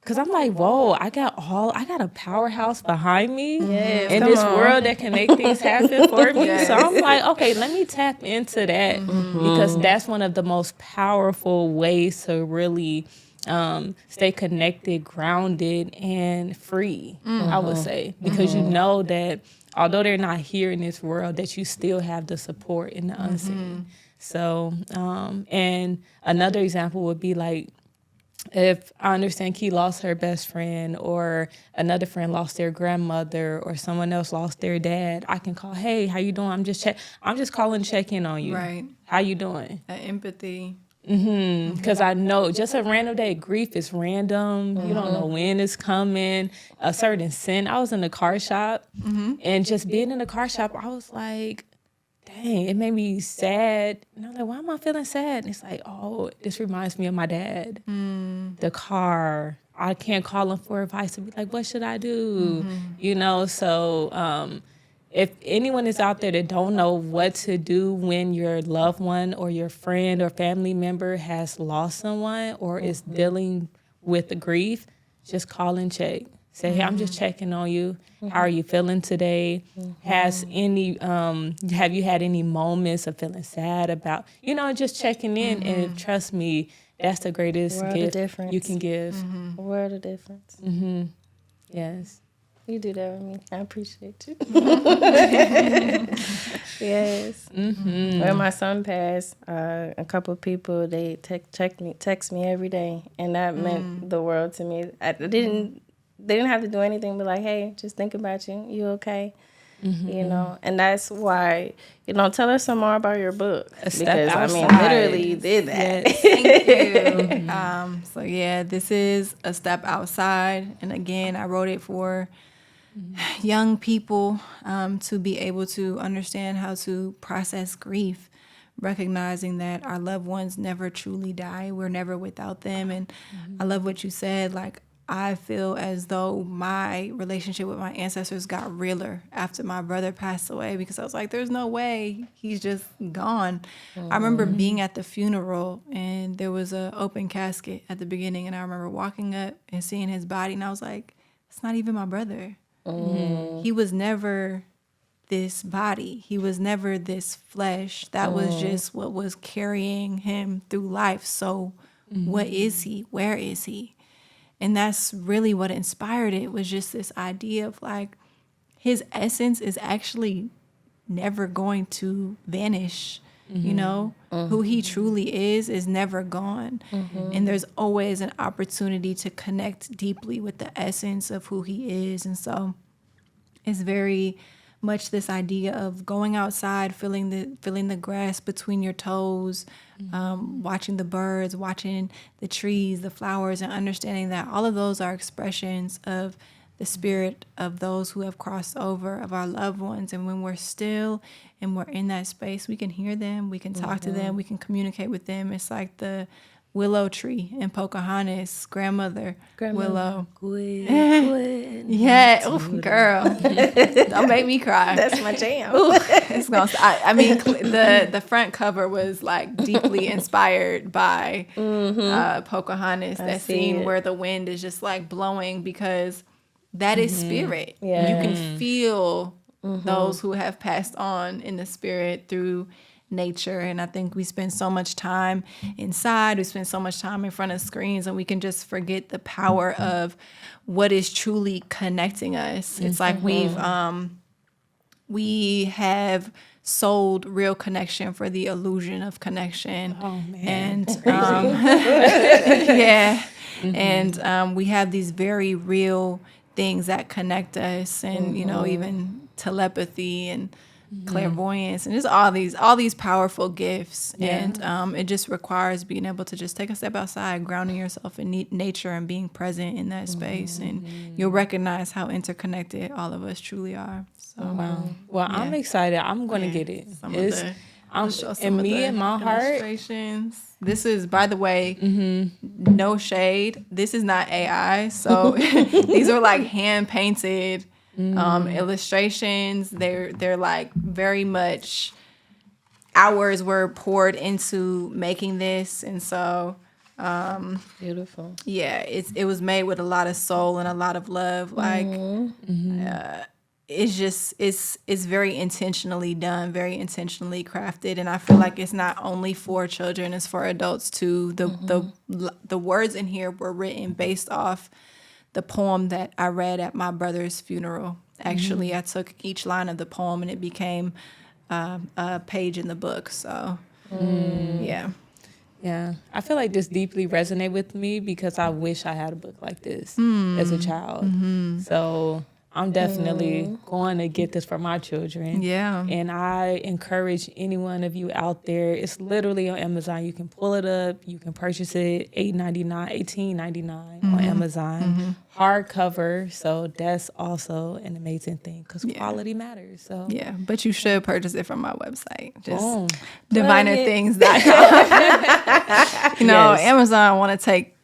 because I'm like, whoa, I got a powerhouse behind me in this world that can make things happen for me. So I'm like, okay, let me tap into that, because that's one of the most powerful ways to really stay connected, grounded, and free, I would say. Because you know that although they're not here in this world, that you still have the support in the unseen. So, and another example would be like, if I understand Key lost her best friend, or another friend lost their grandmother, or someone else lost their dad, I can call, hey, how you doing? I'm just calling to check in on you. Right. How you doing? That empathy. Because I know just a random day, grief is random. You don't know when it's coming. A certain sin. I was in the car shop, and just being in the car shop, I was like, dang, dang, it made me sad. And I'm like, why am I feeling sad? And it's like, oh, this reminds me of my dad. The car. I can't call him for advice and be like, what should I do? You know, so if anyone is out there that don't know what to do when your loved one or your friend or family member has lost someone or is dealing with the grief, just call and check. Say, hey, I'm just checking on you. How are you feeling today? Has any, have you had any moments of feeling sad about, you know, just checking in. And trust me, that's the greatest gift you can give. World of difference. Yes. You do that with me. I appreciate you. Yes. When my son passed, a couple of people, they text me every day, and that meant the world to me. They didn't have to do anything but like, hey, just think about you. You okay? You know, and that's why, you know, tell us some more about your book. Because, I mean, literally you did that. Yes, thank you. So, yeah, this is A Step Outside. And again, I wrote it for young people to be able to understand how to process grief, recognizing that our loved ones never truly die. We're never without them. And I love what you said, like, I feel as though my relationship with my ancestors got realer after my brother passed away, because I was like, there's no way he's just gone. I remember being at the funeral and there was an open casket at the beginning, and I remember walking up and seeing his body, and I was like, it's not even my brother. He was never this body. He was never this flesh. That was just what was carrying him through life. So what is he? Where is he? And that's really what inspired it, was just this idea of like, his essence is actually never going to vanish. You know, who he truly is never gone. And there's always an opportunity to connect deeply with the essence of who he is. And so it's very much this idea of going outside, feeling the grass between your toes, watching the birds, watching the trees, the flowers, and understanding that all of those are expressions of the spirit of those who have crossed over, of our loved ones. And when we're still and we're in that space, we can hear them, we can talk to them, we can communicate with them. It's like the willow tree in Pocahontas, grandmother Willow. Gwen. Yeah, ooh, girl, don't make me cry. That's my jam. Ooh, it's gonna. I mean, the front cover was like deeply inspired by Pocahontas. That scene where the wind is just like blowing, because that is spirit. Yeah. You can feel those who have passed on in the spirit through nature. And I think we spend so much time inside, we spend so much time in front of screens, and we can just forget the power of what is truly connecting us. It's like we have sold real connection for the illusion of connection. Oh man. And yeah. And we have these very real things that connect us, and you know, even telepathy and clairvoyance, and just all these powerful gifts. And it just requires being able to just take a step outside, grounding yourself in nature and being present in that space, and you'll recognize how interconnected all of us truly are. So Wow. Well, I'm excited. I'm going to get it. I'll show some and of me the and my heart. illustrations. This is, by the way, no shade, this is not AI. So these are like hand painted illustrations. They're like very much hours were poured into making this, and so Beautiful. yeah, it was made with a lot of soul and a lot of love. Like it's just it's very intentionally done, very intentionally crafted, and I feel like it's not only for children, it's for adults too. The words in here were written based off the poem that I read at my brother's funeral. Actually, I took each line of the poem and it became a page in the book. So, yeah. Yeah. I feel like this deeply resonated with me because I wish I had a book like this as a child. So I'm definitely going to get this for my children. Yeah. And I encourage any one of you out there. It's literally on Amazon. You can pull it up. You can purchase it $18.99 on Amazon. Hardcover. So that's also an amazing thing because quality matters. So yeah, but you should purchase it from my website. Just boom. divinerthings.com. You know, Yes. Amazon want to take.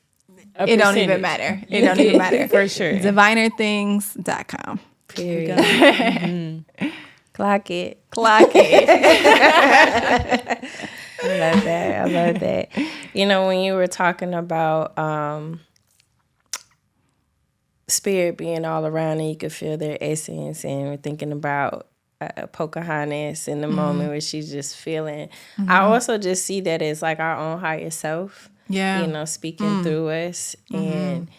It don't even matter. It don't even matter. For sure. Divinerthings.com. Period. Clock it. Clock it. I love that. I love that. You know, when you were talking about spirit being all around and you could feel their essence, and we're thinking about Pocahontas in the moment where she's just feeling. I also just see that as like our own higher self. Yeah. You know, speaking through us and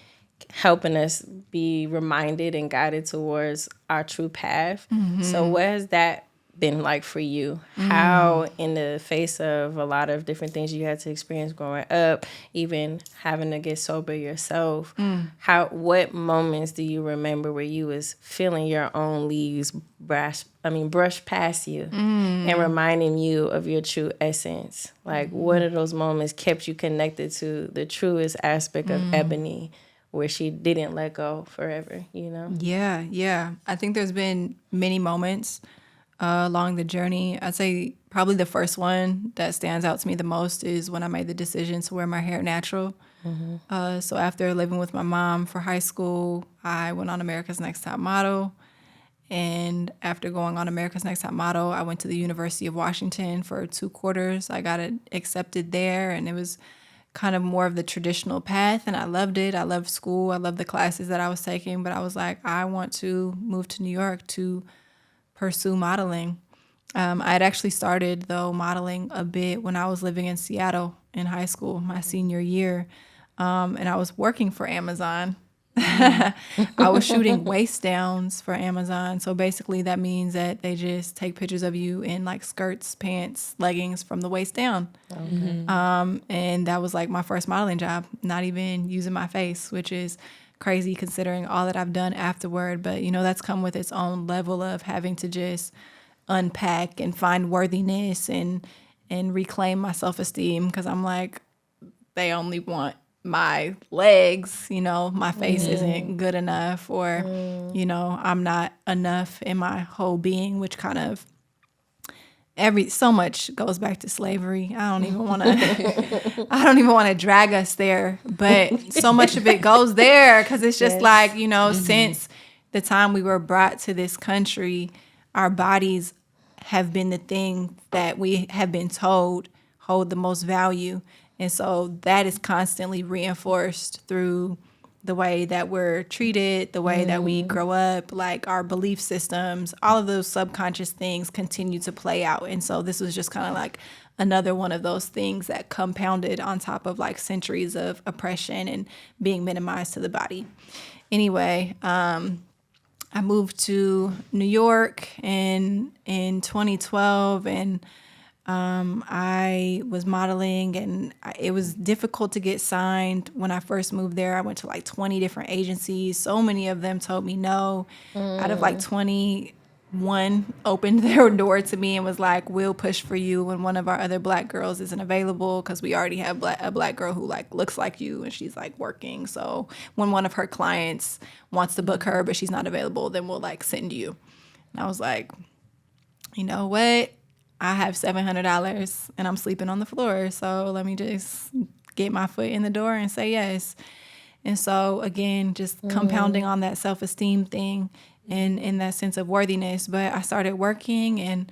helping us be reminded and guided towards our true path. So what has that been like for you? How, in the face of a lot of different things you had to experience growing up, even having to get sober yourself, what moments do you remember where you was feeling your own leaves brush past you and reminding you of your true essence? Like, what of those moments kept you connected to the truest aspect of Ebonee, where she didn't let go forever, you know? Yeah. I think there's been many moments along the journey. I'd say probably the first one that stands out to me the most is when I made the decision to wear my hair natural. So after living with my mom for high school, I went on America's Next Top Model. And after going on America's Next Top Model, I went to the University of Washington for 2 quarters. I got accepted there, and it was kind of more of the traditional path, and I loved it. I loved school. I loved the classes that I was taking, but I was like, I want to move to New York to pursue modeling. I had actually started, though, modeling a bit when I was living in Seattle in high school, my senior year, and I was working for Amazon. I was shooting waist downs for Amazon. So basically that means that they just take pictures of you in like skirts, pants, leggings from the waist down. And that was like my first modeling job, not even using my face, which is crazy considering all that I've done afterward. But, you know, that's come with its own level of having to just unpack and find worthiness and reclaim my self-esteem, because I'm like, they only want my legs, you know, my face isn't good enough, or, you know, I'm not enough in my whole being, which kind of so much goes back to slavery. I don't even want to drag us there, but so much of it goes there, because it's just like, you know, since the time we were brought to this country, our bodies have been the thing that we have been told hold the most value. And so that is constantly reinforced through the way that we're treated, the way that we grow up, like our belief systems, all of those subconscious things continue to play out. And so this was just kind of like another one of those things that compounded on top of like centuries of oppression and being minimized to the body. Anyway, I moved to New York in 2012, and I was modeling, and it was difficult to get signed when I first moved there. I went to like 20 different agencies. So many of them told me no. Out of like 21 opened their door to me and was like, we'll push for you when one of our other Black girls isn't available, because we already have a Black girl who like looks like you and she's like working. So when one of her clients wants to book her but she's not available, then we'll like send you. And I was like, you know what? I have $700 and I'm sleeping on the floor. So let me just get my foot in the door and say yes. And so again, just compounding on that self-esteem thing and in that sense of worthiness. But I started working, and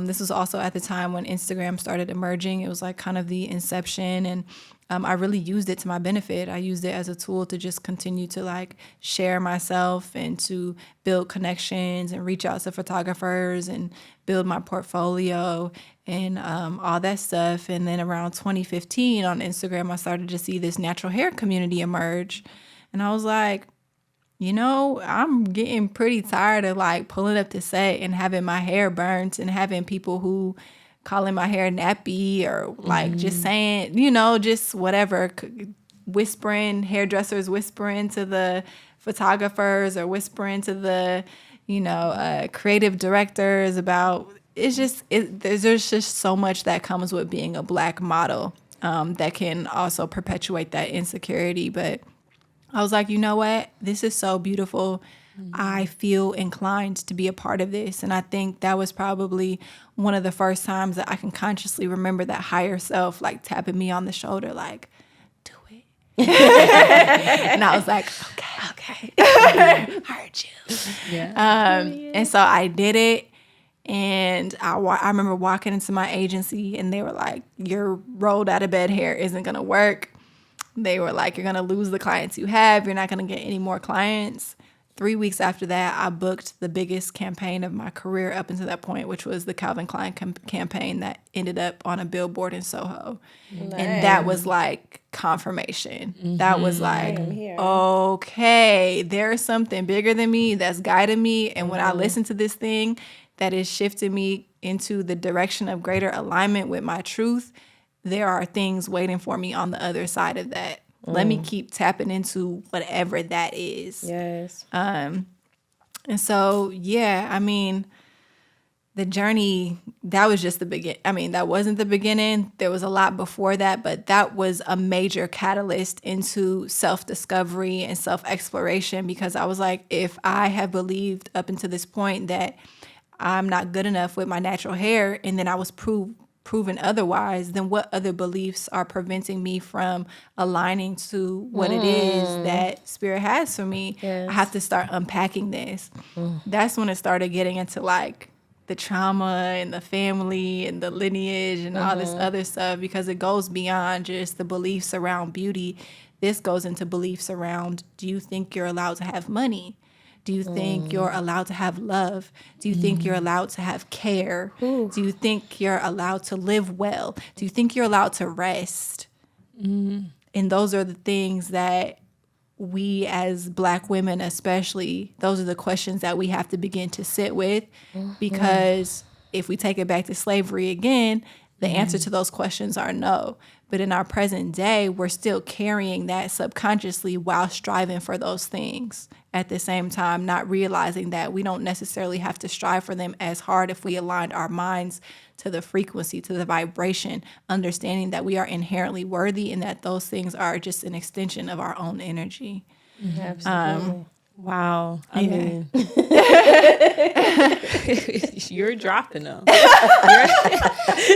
this was also at the time when Instagram started emerging. It was like kind of the inception, and I really used it to my benefit. I used it as a tool to just continue to like share myself and to build connections and reach out to photographers and build my portfolio and all that stuff. And then around 2015 on Instagram, I started to see this natural hair community emerge. And I was like, you know, I'm getting pretty tired of like pulling up to set and having my hair burnt and having people who calling my hair nappy or like just saying, you know, just whatever, hairdressers whispering to the photographers or whispering to the, creative directors about, it's just, there's just so much that comes with being a Black model that can also perpetuate that insecurity. But I was like, you know what? This is so beautiful. I feel inclined to be a part of this. And I think that was probably one of the first times that I can consciously remember that higher self, like tapping me on the shoulder, like, do it. And I was like, okay. Heard you. Yeah. And so I did it. And I remember walking into my agency and they were like, your rolled out of bed hair isn't going to work. They were like, you're going to lose the clients you have. You're not going to get any more clients. 3 weeks after that, I booked the biggest campaign of my career up until that point, which was the Calvin Klein campaign that ended up on a billboard in Soho. Nice. And that was like confirmation. Mm-hmm. That was like, okay, there's something bigger than me that's guiding me. And when I listen to this thing that is shifting me into the direction of greater alignment with my truth, there are things waiting for me on the other side of that. Let me keep tapping into whatever that is. Yes. And so, yeah, I mean, the journey, that was just the beginning. I mean, that wasn't the beginning. There was a lot before that, but that was a major catalyst into self-discovery and self-exploration, because I was like, if I have believed up until this point that I'm not good enough with my natural hair, and then I was proven otherwise, then what other beliefs are preventing me from aligning to what it is that Spirit has for me? Yes. I have to start unpacking this. That's when it started getting into like the trauma and the family and the lineage and all this other stuff, because it goes beyond just the beliefs around beauty. This goes into beliefs around, do you think you're allowed to have money? Do you think you're allowed to have love? Do you think you're allowed to have care? Do you think you're allowed to live well? Do you think you're allowed to rest? And those are the things that we as Black women especially, those are the questions that we have to begin to sit with, because if we take it back to slavery again, the answer to those questions are no. But in our present day, we're still carrying that subconsciously while striving for those things. At the same time, not realizing that we don't necessarily have to strive for them as hard if we aligned our minds to the frequency, to the vibration, understanding that we are inherently worthy and that those things are just an extension of our own energy. Absolutely. Wow. I mean, you're dropping them.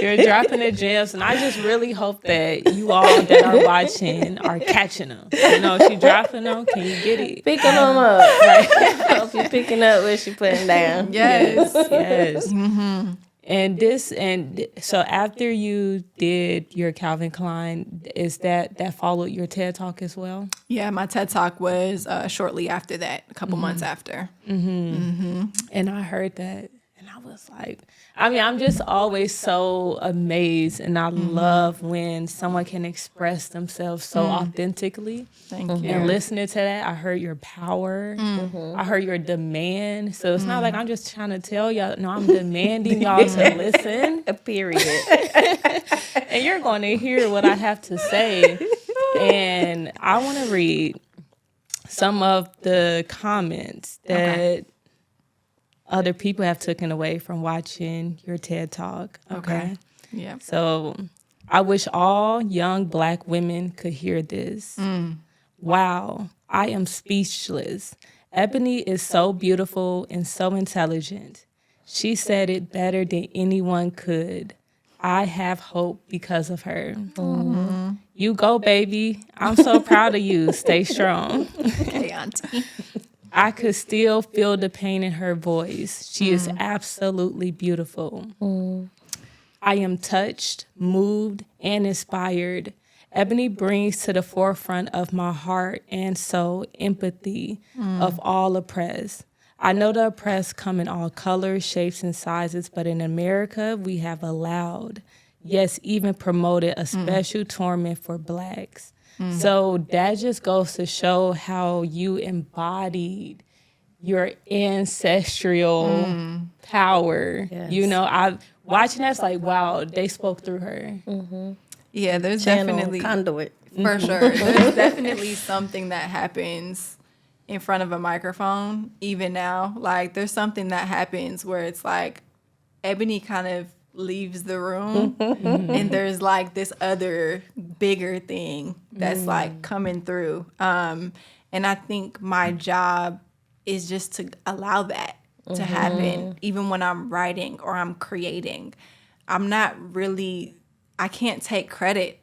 You're dropping the gems. And I just really hope that you all that are watching are catching them. You know, she dropping them. Can you get it? Picking them up. Right. I hope you're picking up what she's putting down. Yes. Mm-hmm. And so after you did your Calvin Klein, is that followed your TED Talk as well? Yeah, my TED Talk was shortly after that, a couple months after. And I heard that, and I was like, I mean, I'm just always so amazed, and I love when someone can express themselves so authentically. Thank you. And listening to that, I heard your power. I heard your demand. So it's not like I'm just trying to tell y'all. No, I'm demanding y'all to listen. Period. And you're going to hear what I have to say. And I want to read some of the comments that other people have taken away from watching your TED Talk. Okay. Yeah. So I wish all young Black women could hear this. Wow, I am speechless. Ebonee is so beautiful and so intelligent. She said it better than anyone could. I have hope because of her. You go, baby. I'm so proud of you. Stay strong. Okay, auntie. I could still feel the pain in her voice. She is absolutely beautiful. I am touched, moved, and inspired. Ebonee brings to the forefront of my heart and soul empathy of all oppressed. I know the oppressed come in all colors, shapes, and sizes, but in America, we have allowed, yes, even promoted a special torment for Blacks. So that just goes to show how you embodied your ancestral power. Yes. You know, I watching that's like, wow, they spoke through her. Yeah, there's Channel, definitely conduit. For sure. There's definitely something that happens in front of a microphone, even now, like there's something that happens where it's like Ebonee kind of leaves the room and there's like this other bigger thing that's like coming through. And I think my job is just to allow that to happen, even when I'm writing or I'm creating. I can't take credit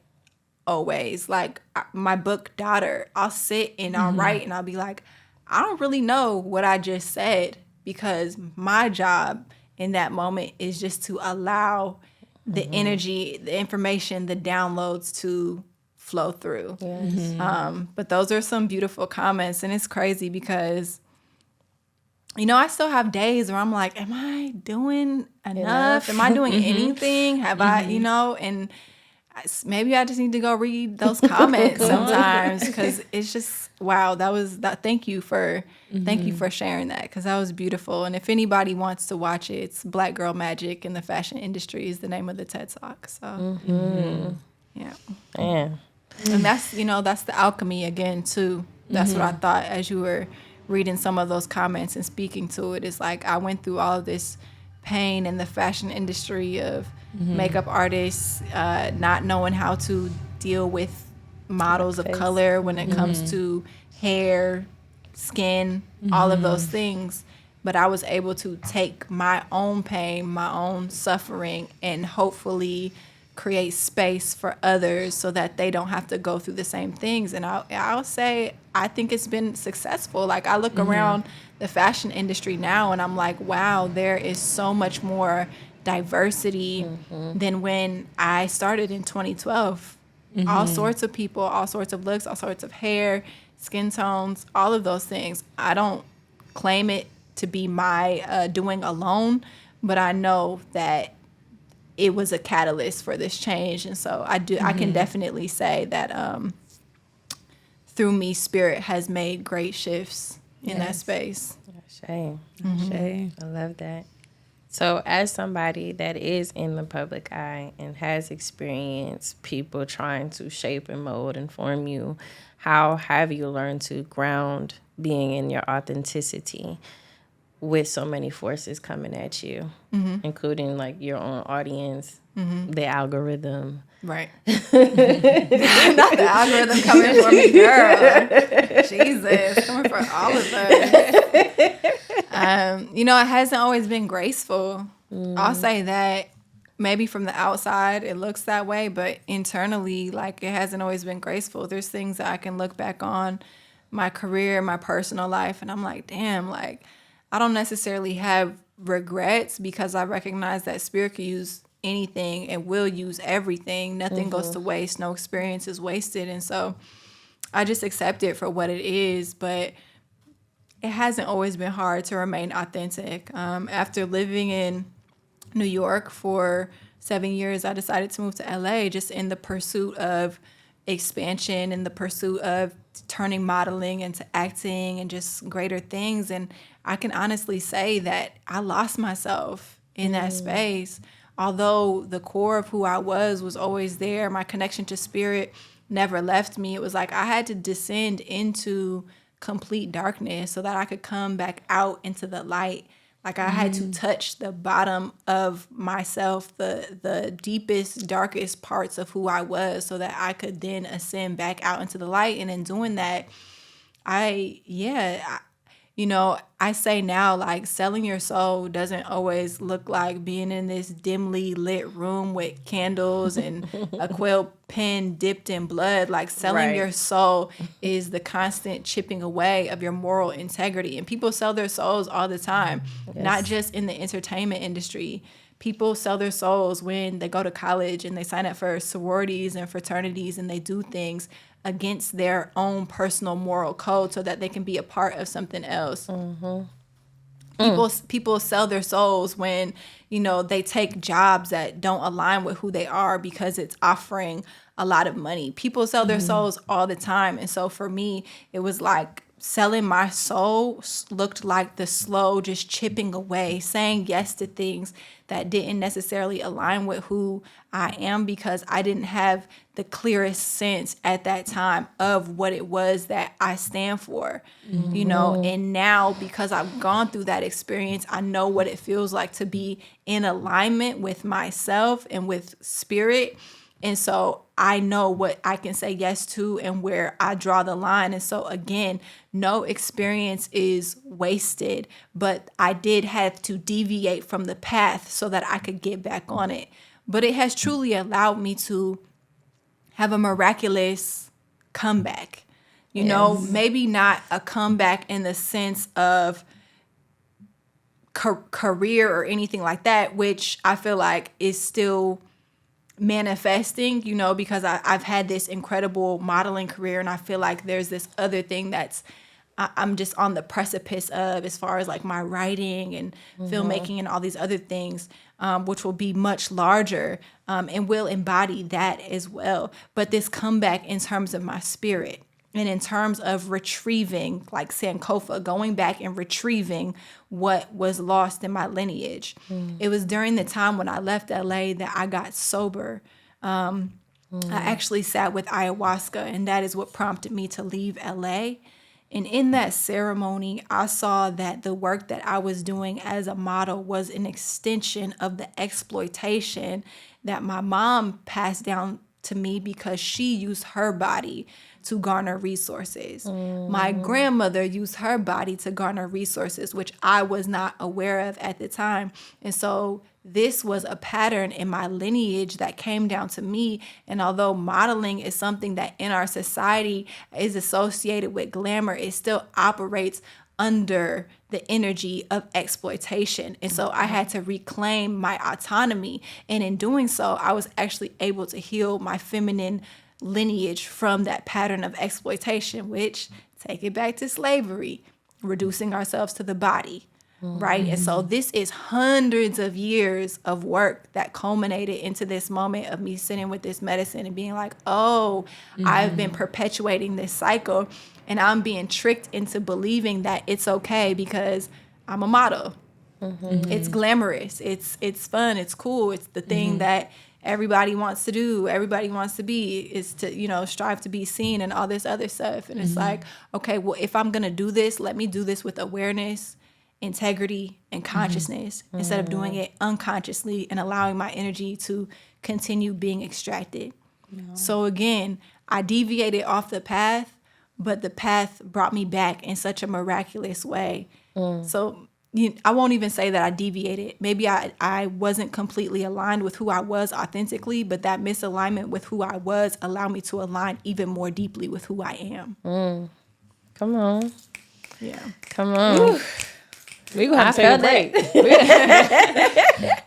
always. Like my book Daughter, I'll sit and I'll write and I'll be like, I don't really know what I just said, because my job in that moment is just to allow the energy, the information, the downloads to flow through. Yes. But those are some beautiful comments, and it's crazy because, you know, I still have days where I'm like, am I doing enough? Am I doing anything? Have I, you know, and maybe I just need to go read those comments sometimes, because it's just, wow, thank you for sharing that, because that was beautiful. And if anybody wants to watch it, it's Black Girl Magic in the Fashion Industry is the name of the TED Talk. So yeah. And that's, you know, that's the alchemy again too. That's what I thought as you were reading some of those comments and speaking to it. It's like I went through all of this pain in the fashion industry of makeup artists not knowing how to deal with models of color when it comes to hair, skin, all of those things. But I was able to take my own pain, my own suffering, and hopefully create space for others so that they don't have to go through the same things. And I'll say I think it's been successful. Like I look around the fashion industry now and I'm like, wow, there is so much more diversity than when I started in 2012. All sorts of people, all sorts of looks, all sorts of hair, skin tones, all of those things. I don't claim it to be my doing alone, but I know that it was a catalyst for this change. And so I can definitely say that through me, Spirit has made great shifts in that space. Shame. I love that. So as somebody that is in the public eye and has experienced people trying to shape and mold and form you, how have you learned to ground being in your authenticity with so many forces coming at you, including like your own audience, the algorithm? Right. Not the algorithm coming for me, girl. Jesus, coming for all of us. You know, it hasn't always been graceful. I'll say that. Maybe from the outside it looks that way, but internally, like, it hasn't always been graceful. There's things that I can look back on my career, my personal life, and I'm like, damn, like, I don't necessarily have regrets, because I recognize that Spirit can use anything and will use everything. Nothing goes to waste. No experience is wasted. And so I just accept it for what it is. But it hasn't always been hard to remain authentic. After living in New York for 7 years, I decided to move to LA just in the pursuit of expansion, in the pursuit of turning modeling into acting and just greater things. And I can honestly say that I lost myself in that space. Although the core of who I was always there, my connection to Spirit never left me. It was like I had to descend into complete darkness so that I could come back out into the light. Like I had to touch the bottom of myself, the deepest, darkest parts of who I was, so that I could then ascend back out into the light. And in doing that, I say now, like, selling your soul doesn't always look like being in this dimly lit room with candles and a quill pen dipped in blood. Like, selling your soul is the constant chipping away of your moral integrity. And people sell their souls all the time, not just in the entertainment industry. People sell their souls when they go to college and they sign up for sororities and fraternities and they do things against their own personal moral code so that they can be a part of something else. People sell their souls when, they take jobs that don't align with who they are because it's offering a lot of money. People sell their souls all the time. And so for me, it was like selling my soul looked like the slow just chipping away, saying yes to things that didn't necessarily align with who I am, because I didn't have the clearest sense at that time of what it was that I stand for, you know. And now, because I've gone through that experience, I know what it feels like to be in alignment with myself and with spirit. And so I know what I can say yes to and where I draw the line. And so again, no experience is wasted, but I did have to deviate from the path so that I could get back on it. But it has truly allowed me to have a miraculous comeback. You know, maybe not a comeback in the sense of career or anything like that, which I feel like is still manifesting, you know, because I've had this incredible modeling career, and I feel like there's this other thing that's I'm just on the precipice of, as far as like my writing and filmmaking and all these other things, which will be much larger and will embody that as well. But this comeback in terms of my spirit and in terms of retrieving, like Sankofa, going back and retrieving what was lost in my lineage. It was during the time when I left LA that I got sober. I actually sat with ayahuasca, and that is what prompted me to leave LA. And in that ceremony, I saw that the work that I was doing as a model was an extension of the exploitation that my mom passed down to me because she used her body to garner resources. My grandmother used her body to garner resources, which I was not aware of at the time. And so this was a pattern in my lineage that came down to me. And although modeling is something that in our society is associated with glamour, it still operates under the energy of exploitation. And so I had to reclaim my autonomy. And in doing so, I was actually able to heal my feminine lineage from that pattern of exploitation, which, take it back to slavery, reducing ourselves to the body. Right. And so this is hundreds of years of work that culminated into this moment of me sitting with this medicine and being like, oh, I've been perpetuating this cycle, and I'm being tricked into believing that it's okay because I'm a model. It's glamorous. It's fun. It's cool. It's the thing that everybody wants to do. Everybody wants to be, is to, you know, strive to be seen and all this other stuff. And it's like, okay, well, if I'm going to do this, let me do this with awareness, integrity, and consciousness instead of doing it unconsciously and allowing my energy to continue being extracted. So again, I deviated off the path, but the path brought me back in such a miraculous way. So I won't even say that I deviated. Maybe I wasn't completely aligned with who I was authentically, but that misalignment with who I was allowed me to align even more deeply with who I am. Come on. Yeah. Come on. Ooh. We gonna have to take a break. We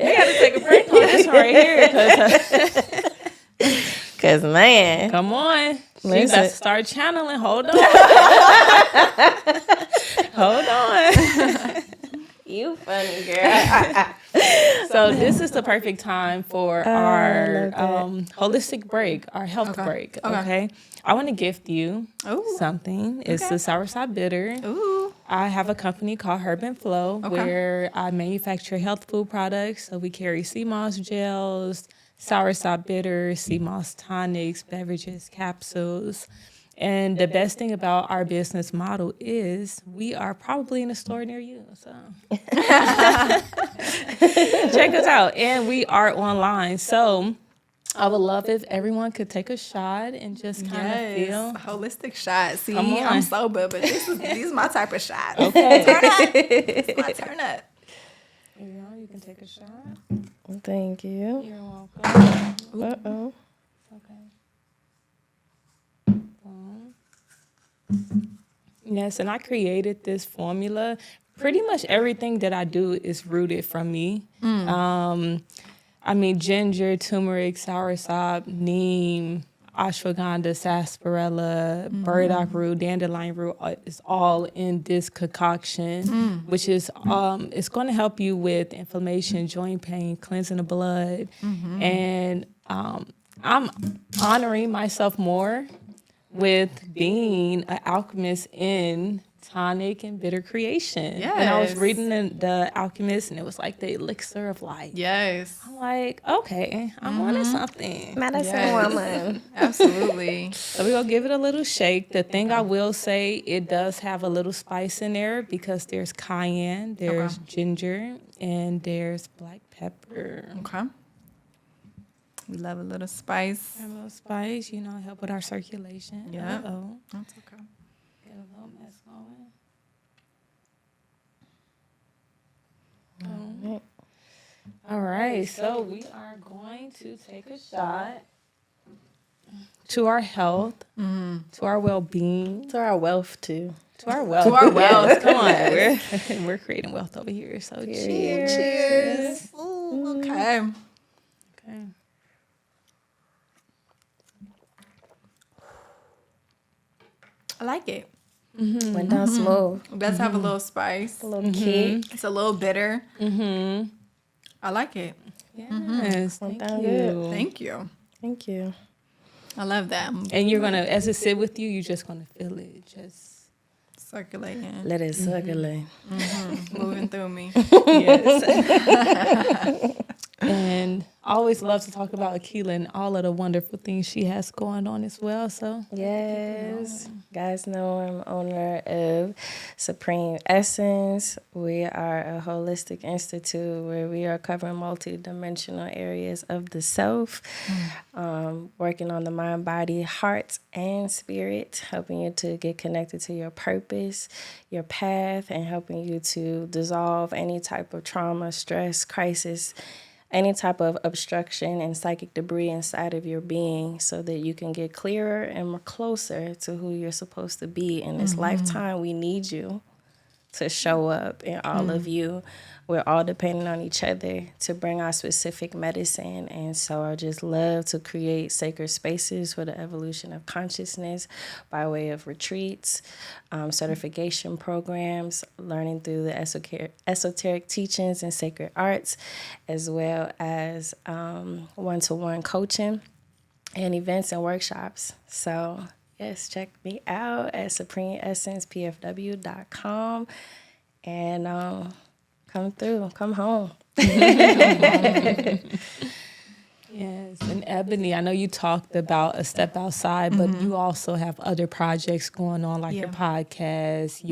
gotta take a break on this right here, Cause man, come on, you got to start channeling. Hold on, hold on. You funny girl. So this is the perfect time for our holistic break, our health break. Okay. I want to gift you something. It's the soursop bitter. Ooh. I have a company called Herb and Flow where I manufacture health food products. So we carry sea moss gels, soursop bitter, sea moss tonics, beverages, capsules. And the best thing about our business model is we are probably in a store near you. So check us out. And we are online. So I would love if everyone could take a shot and just kind of feel. Holistic shot. See, I'm sober, but these is my type of shot. Okay. Turn up. It's my turn up. You can take a shot. Thank you. You're welcome. Uh-oh. Okay. Yes, and I created this formula. Pretty much everything that I do is rooted from me. I mean, ginger, turmeric, soursop, neem, ashwagandha, sarsaparilla, burdock root, dandelion root is all in this concoction, which is it's going to help you with inflammation, joint pain, cleansing the blood, and I'm honoring myself more with being an alchemist in tonic and bitter creation. Yes. And I was reading the Alchemist, and it was like the elixir of life. Yes. I'm like, okay, I'm wanting something. Medicine woman. Absolutely. So we're going to give it a little shake. The thing I will say, it does have a little spice in there because there's cayenne, there's ginger, and there's black pepper. Okay. We love a little spice. A little spice, help with our circulation. Yeah. Uh-oh. That's okay. Get a little mess going. All right, so we are going to take a shot to our health, to our well-being, To our wealth, too. to our wealth. To our wealth. Come on, we're creating wealth over here. So cheers. Cheers. Ooh, okay. Okay. I like it. Went down smooth. It does have a little spice. A little kick. It's a little bitter. I like it. Yes, thank down you. good. Thank you. Thank you. I love that. And you're gonna, as it sit with you, you're just gonna feel it, just circulating, Let it circulate. moving through me. yes. And I always love to talk about Akila and all of the wonderful things she has going on as well. So Yes. Guys know I'm owner of Supreme Essence. We are a holistic institute where we are covering multi-dimensional areas of the self, working on the mind, body, heart, and spirit, helping you to get connected to your purpose, your path, and helping you to dissolve any type of trauma, stress, crisis, any type of obstruction and psychic debris inside of your being so that you can get clearer and more closer to who you're supposed to be in this lifetime. We need you to show up in all of you. We're all depending on each other to bring our specific medicine. And so I just love to create sacred spaces for the evolution of consciousness by way of retreats, certification programs, learning through the esoteric teachings and sacred arts, as well as one-to-one coaching and events and workshops. So yes, check me out at supremeessencepfw.com and come through, come home. yes, and Ebonee, I know you talked about a step outside, but you also have other projects going on, like your podcast,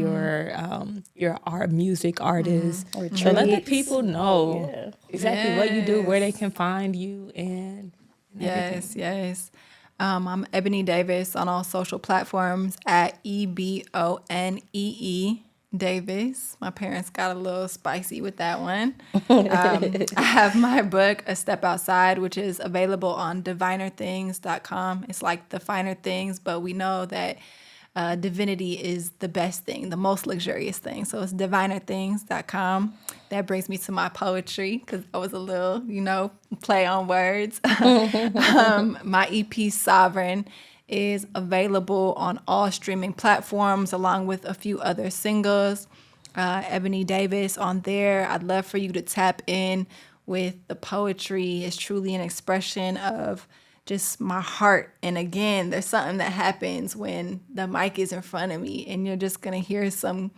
your art, music artist. So let the people know exactly what you do, where they can find you, and everything. Yes. I'm Ebonee Davis on all social platforms at EBONEE Davis. My parents got a little spicy with that one. I have my book, A Step Outside, which is available on divinerthings.com. It's like the finer things, but we know that divinity is the best thing, the most luxurious thing. So it's divinerthings.com. That brings me to my poetry because I was a little, play on words. My EP, Sovereign, is available on all streaming platforms along with a few other singles. Ebonee Davis on there. I'd love for you to tap in with the poetry. It's truly an expression of just my heart. And again, there's something that happens when the mic is in front of me and you're just going to hear some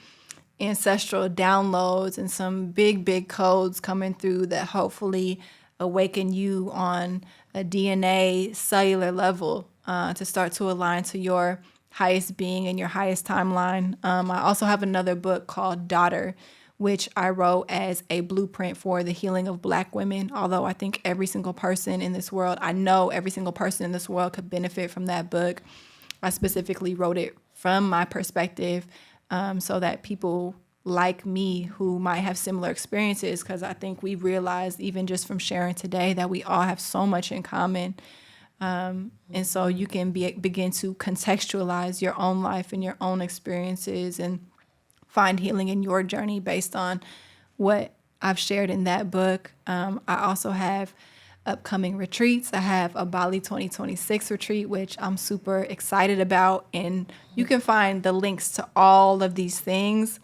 ancestral downloads and some big codes coming through that hopefully awaken you on a DNA cellular level to start to align to your highest being and your highest timeline. I also have another book called Daughter, which I wrote as a blueprint for the healing of Black women. Although I think every single person in this world, I know every single person in this world could benefit from that book. I specifically wrote it from my perspective so that people like me who might have similar experiences, because I think we realized even just from sharing today that we all have so much in common. And so you can begin to contextualize your own life and your own experiences and find healing in your journey based on what I've shared in that book. I also have upcoming retreats. I have a Bali 2026 retreat, which I'm super excited about. And you can find the links to all of these things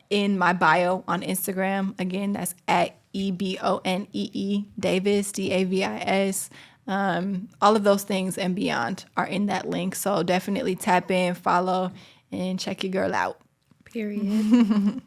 in my bio on Instagram. Again, that's at EBONEE Davis, Davis. All of those things and beyond are in that link. So definitely tap in, follow, and check your girl out. Period.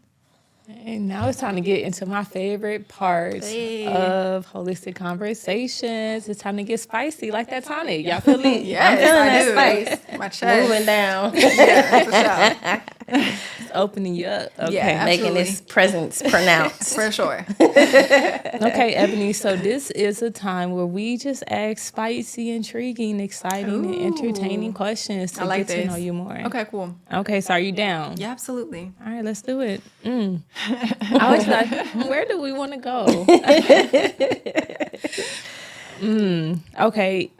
And now it's time to get into my favorite parts of Holistic Conversations. It's time to get spicy like that tonic. Y'all feel it? Yes, I do. Spice. My chest. Moving down. Yeah, for sure. It's opening you up. Okay. Yeah, Making its presence pronounced. For sure. Okay, Ebonee. So this is a time where we just ask spicy, intriguing, exciting, and entertaining questions to get to know you more. Okay, cool. Okay, so are you down? Yeah, absolutely. All right, let's do it. I was like, where do we want to go? Okay.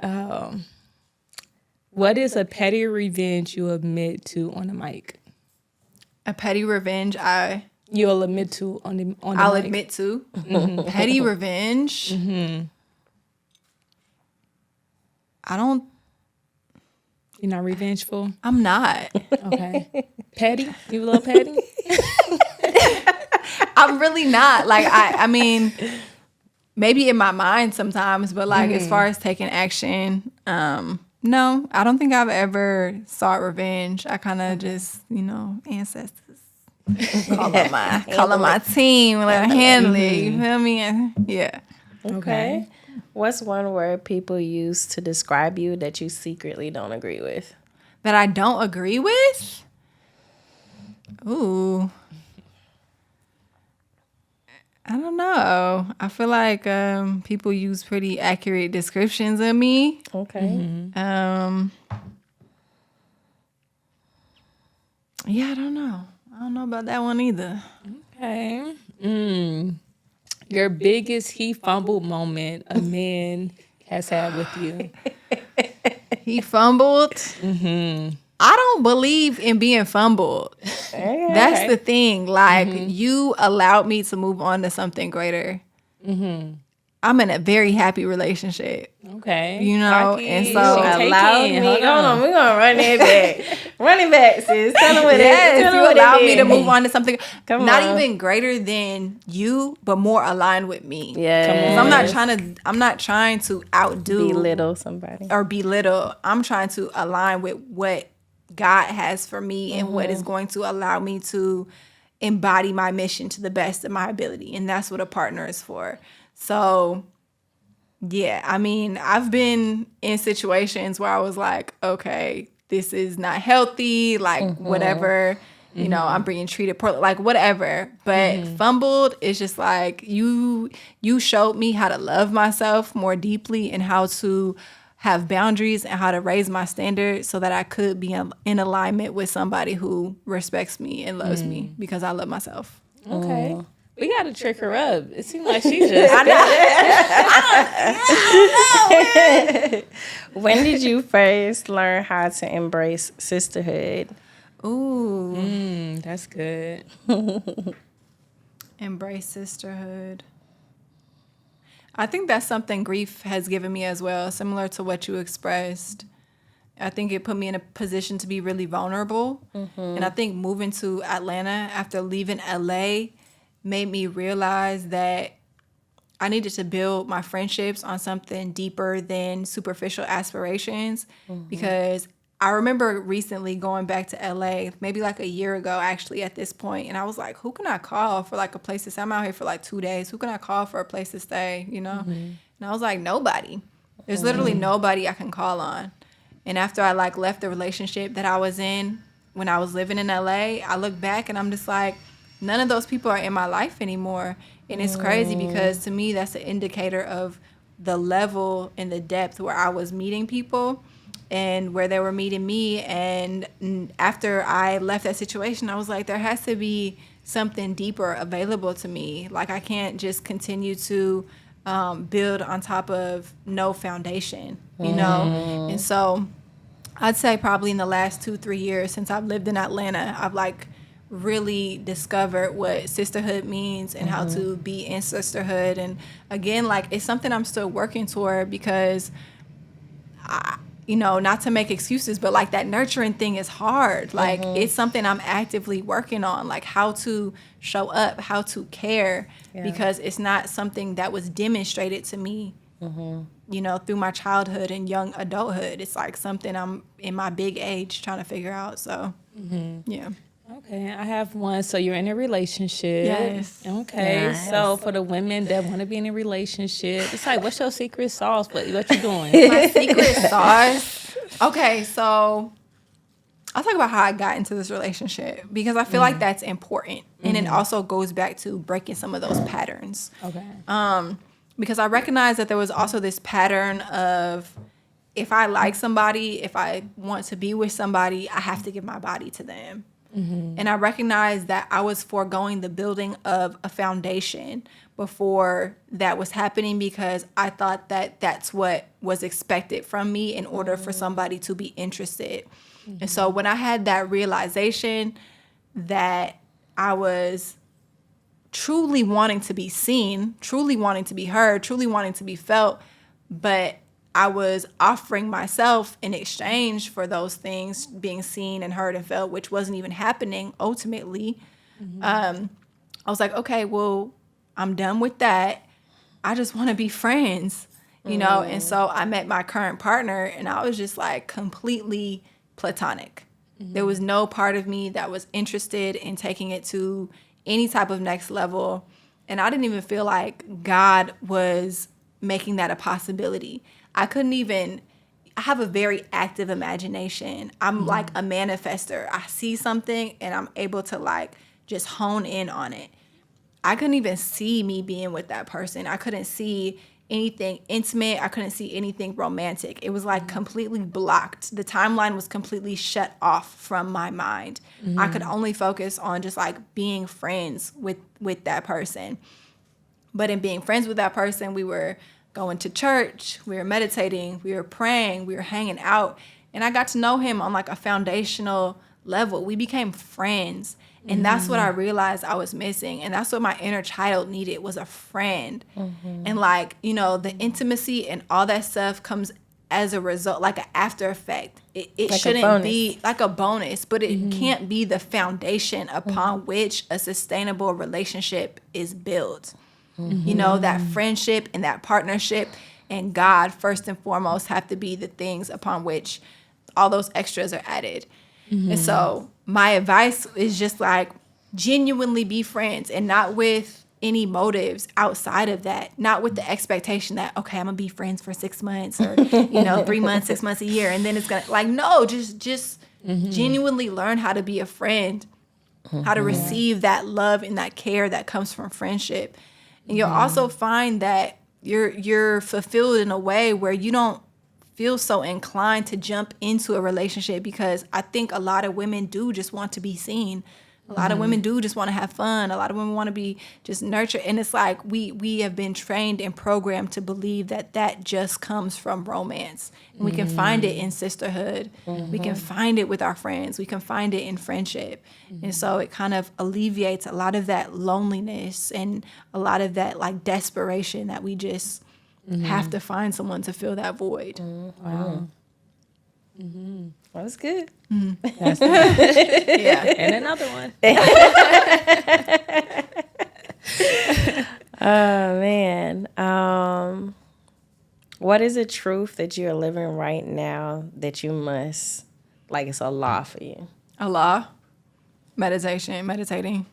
What is a petty revenge you admit to on the mic? A petty revenge You'll admit to on the I'll mic. admit to. Petty revenge. I don't. You're not revengeful? I'm not. Okay. Petty? You a little petty? I'm really not. Like, I mean, maybe in my mind sometimes, but like as far as taking action, no, I don't think I've ever sought revenge. I kind of just, ancestors. Call up my team, let her handle it. You feel me? Yeah. Okay. What's one word people use to describe you that you secretly don't agree with? That I don't agree with? Ooh. I don't know. I feel like people use pretty accurate descriptions of me. Okay. Yeah, I don't know. I don't know about that one either. Okay. Your biggest he fumbled moment a man has had with you? He fumbled. I don't believe in being fumbled. That's the thing. Like, you allowed me to move on to something greater. I'm in a very happy relationship. Okay. And so allowed me. Hold on, we're gonna run it back. Run it back, sis. Tell them what it is. Yes, you allowed me to move on to something not on. even greater than you, but more aligned with me. Yeah. So I'm not trying to outdo Belittle somebody. or belittle. I'm trying to align with what God has for me and what is going to allow me to embody my mission to the best of my ability. And that's what a partner is for. So, yeah, I mean, I've been in situations where I was like, okay, this is not healthy, like whatever, I'm being treated poorly, like whatever. But fumbled is just like you showed me how to love myself more deeply and how to have boundaries and how to raise my standards so that I could be in alignment with somebody who respects me and loves me because I love myself. Okay. We got to trick her up. It seems like she just... When did you first learn how to embrace sisterhood? Ooh. That's good. Embrace sisterhood. I think that's something grief has given me as well, similar to what you expressed. I think it put me in a position to be really vulnerable. And I think moving to Atlanta after leaving LA made me realize that I needed to build my friendships on something deeper than superficial aspirations. Because I remember recently going back to LA, maybe like a year ago actually at this point, and I was like, who can I call for like a place to stay? I'm out here for like 2 days. Who can I call for a place to stay, And I was like, nobody. There's literally nobody I can call on. And after I like left the relationship that I was in when I was living in LA, I look back and I'm just like, none of those people are in my life anymore. And it's crazy because to me, that's an indicator of the level and the depth where I was meeting people and where they were meeting me. And after I left that situation, I was like, there has to be something deeper available to me. Like, I can't just continue to build on top of no foundation, And so I'd say probably in the last 2-3 years since I've lived in Atlanta, I've like really discovered what sisterhood means and how to be in sisterhood. And again, like, it's something I'm still working toward because not to make excuses, but like that nurturing thing is hard. Like it's something I'm actively working on, like how to show up, how to care, because it's not something that was demonstrated to me you know, through my childhood and young adulthood. It's like something I'm in my big age trying to figure out. So, yeah. Okay, I have one. So you're in a relationship. Yes. Okay, Nice. so for the women that want to be in a relationship, it's like, what's your secret sauce? What you doing? My secret sauce. Okay, so I'll talk about how I got into this relationship because I feel like that's important. And it also goes back to breaking some of those patterns. Okay. Because I recognized that there was also this pattern of if I like somebody, if I want to be with somebody, I have to give my body to them. And I recognized that I was foregoing the building of a foundation before that was happening because I thought that that's what was expected from me in order for somebody to be interested. And so when I had that realization that I was truly wanting to be seen, truly wanting to be heard, truly wanting to be felt, but I was offering myself in exchange for those things, being seen and heard and felt, which wasn't even happening ultimately. I was like, okay, well, I'm done with that. I just want to be friends, you know? And so I met my current partner and I was just like completely platonic. There was no part of me that was interested in taking it to any type of next level. And I didn't even feel like God was making that a possibility. I have a very active imagination. I'm like a manifester. I see something and I'm able to like just hone in on it. I couldn't even see me being with that person. I couldn't see anything intimate. I couldn't see anything romantic. It was like completely blocked. The timeline was completely shut off from my mind. I could only focus on just like being friends with that person. But in being friends with that person, we were going to church, we were meditating, we were praying, we were hanging out. And I got to know him on like a foundational level. We became friends. And that's what I realized I was missing. And that's what my inner child needed, was a friend. And like, you know, the intimacy and all that stuff comes as a result, like an after effect. It like shouldn't be like a bonus, but it can't be the foundation upon which a sustainable relationship is built. You know, that friendship and that partnership and God, first and foremost, have to be the things upon which all those extras are added. And so my advice is just like genuinely be friends, and not with any motives outside of that, not with the expectation that, okay, I'm gonna be friends for 6 months or, you know, 3 months, 6 months, a year. And then it's gonna like, no, just genuinely learn how to be a friend, how to receive that love and that care that comes from friendship. And you'll also find that you're fulfilled in a way where you don't feel so inclined to jump into a relationship, because I think a lot of women do just want to be seen. A lot of women do just want to have fun. A lot of women want to be just nurtured. And it's like we have been trained and programmed to believe that that just comes from romance. And we can find it in sisterhood. We can find it with our friends. We can find it in friendship. And so it kind of alleviates a lot of that loneliness and a lot of that like desperation that we just have to find someone to fill that void. Wow. That was good. That's Yeah. And another one. Oh, man. What is a truth that you're living right now that you must, like it's a law for you? Allah, meditating, meditation,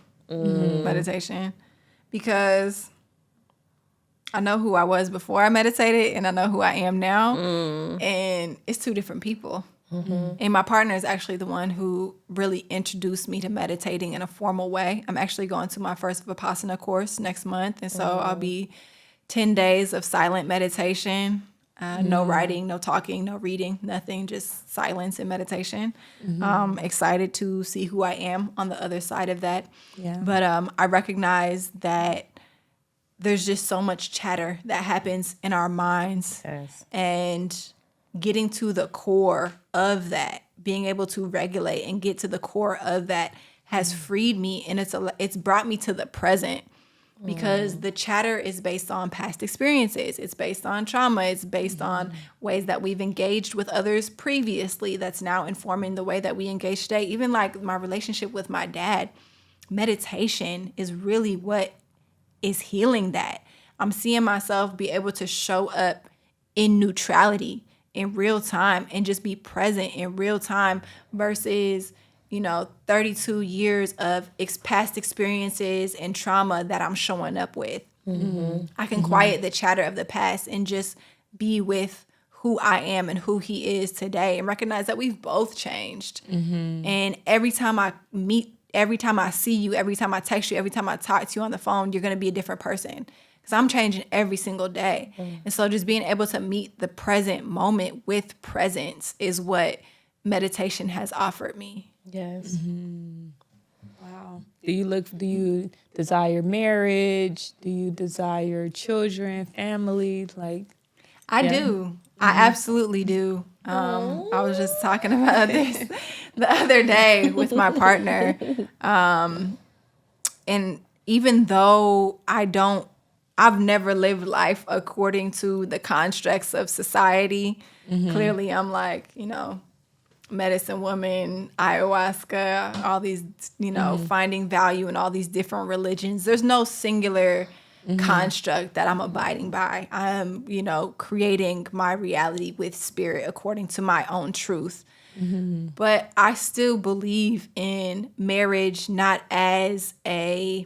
because I know who I was before I meditated and I know who I am now, and it's two different people. And my partner is actually the one who really introduced me to meditating in a formal way. I'm actually going to my first Vipassana course next month, and so I'll be 10 days of silent meditation. No writing, no talking, no reading, nothing, just silence and meditation. Excited to see who I am on the other side of that. Yeah. But I recognize that there's just so much chatter that happens in our minds. Yes. And getting to the core of that, being able to regulate and get to the core of that has freed me, and it's brought me to the present. Because the chatter is based on past experiences. It's based on trauma. It's based on ways that we've engaged with others previously that's now informing the way that we engage today. Even like my relationship with my dad, meditation is really what is healing that. I'm seeing myself be able to show up in neutrality in real time and just be present in real time versus, 32 years of past experiences and trauma that I'm showing up with. Mm-hmm. I can quiet the chatter of the past and just be with who I am and who he is today and recognize that we've both changed. Mm-hmm. And every time I see you, every time I text you, every time I talk to you on the phone, you're going to be a different person. Because I'm changing every single day. Mm. And so just being able to meet the present moment with presence is what meditation has offered me. Yes. Mm-hmm. Wow. Do you desire marriage? Do you desire children, family? I do. I absolutely do. I was just talking about this the other day with my partner. And even though I've never lived life according to the constructs of society. Mm-hmm. Clearly, I'm medicine woman, ayahuasca, all these, finding value in all these different religions. There's no singular construct that I'm abiding by. I'm, creating my reality with spirit according to my own truth. Mm-hmm. But I still believe in marriage not as a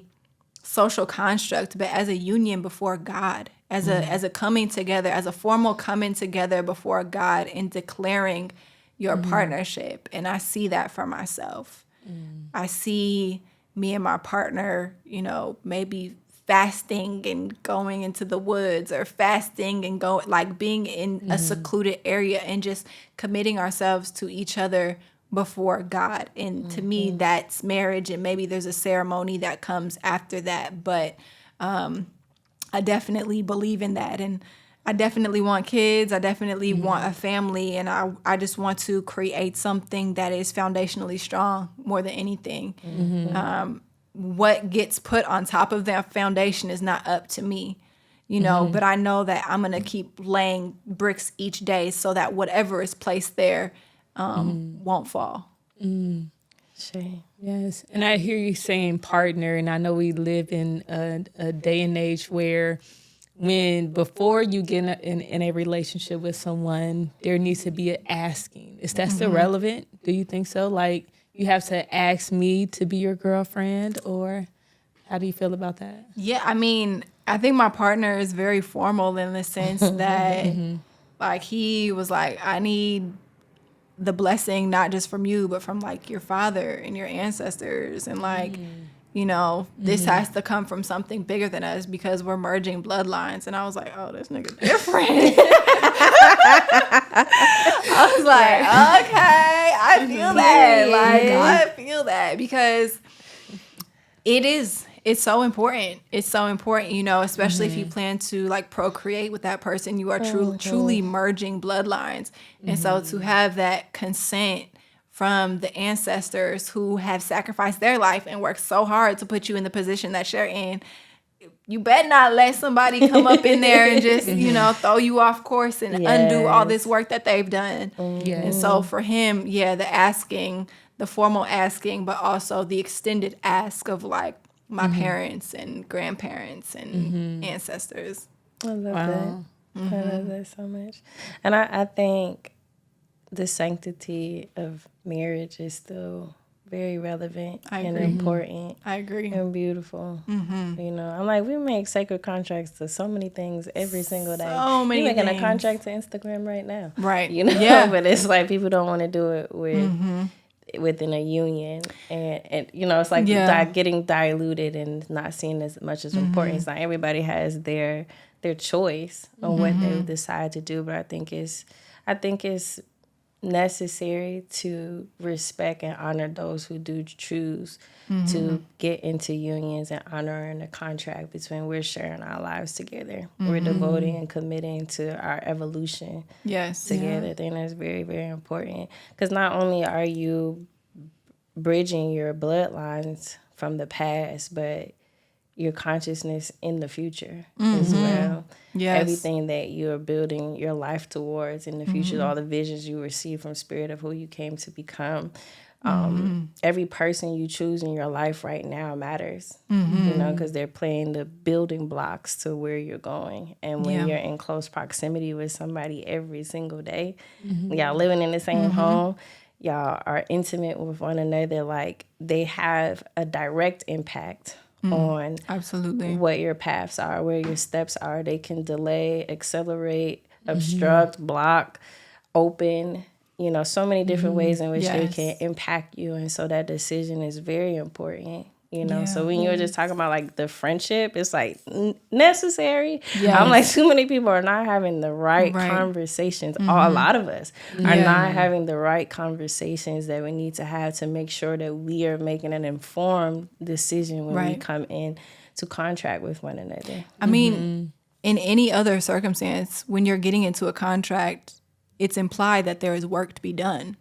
social construct, but as a union before God, as a coming together, as a formal coming together before God and declaring your partnership. And I see that for myself. I see me and my partner, maybe fasting and going into the woods, or fasting and being in a secluded area and just committing ourselves to each other before God. And to me, that's marriage. And maybe there's a ceremony that comes after that. But I definitely believe in that. And I definitely want kids. I definitely want a family. And I just want to create something that is foundationally strong more than anything. Mm-hmm. What gets put on top of that foundation is not up to me, but I know that I'm going to keep laying bricks each day so that whatever is placed there won't fall. Shame. Yes. And I hear you saying partner, and I know we live in a day and age where before you get in a relationship with someone, there needs to be an asking. Is that still relevant? Do you think so? You have to ask me to be your girlfriend, or how do you feel about that? Yeah, I think my partner is very formal in the sense that he was like, I need the blessing not just from you, but from your father and your ancestors, and this has to come from something bigger than us because we're merging bloodlines. And I was like, oh, this nigga different. I was like, okay, I feel that. I feel that because it's so important. It's so important, especially if you plan to procreate with that person. You are truly merging bloodlines. And so to have that consent from the ancestors who have sacrificed their life and worked so hard to put you in the position that you're in, you better not let somebody come up in there and just, throw you off course and undo all this work that they've done. Yes. And so for him, the formal asking, but also the extended ask of my parents and grandparents and ancestors. I love that. I love that so much. And I think the sanctity of marriage is still very relevant and important. I agree. And beautiful. Mm-hmm. I'm we make sacred contracts to so many things every single day. So many You're making things. A contract to Instagram right now. Right. Yeah. But it's people don't want to do it within a union. And it's getting diluted and not seen as much as importance. Not everybody has their choice on what they decide to do. But I think it's necessary to respect and honor those who do choose to get into unions and honoring the contract between we're sharing our lives together. We're devoting and committing to our evolution together. I think that's very, very important. Because not only are you bridging your bloodlines from the past, but your consciousness in the future as well. Yes. Everything that you're building your life towards in the future, all the visions you receive from spirit of who you came to become, Every person you choose in your life right now matters, you know, because they're playing the building blocks to where you're going. And when you're in close proximity with somebody every single day, y'all living in the same home, y'all are intimate with one another, like they have a direct impact on absolutely what your paths are, where your steps are. They can delay, accelerate, obstruct, block, open, you know, so many different ways in which they can impact you. And so that decision is very important, you know. So when you were just talking about like the friendship, it's like necessary. I'm like, too many people are not having the right conversations. A lot of us are not having the right conversations that we need to have to make sure that we are making an informed decision when we come in to contract with one another. I mean, in any other circumstance, when you're getting into a contract, it's implied that there is work to be done.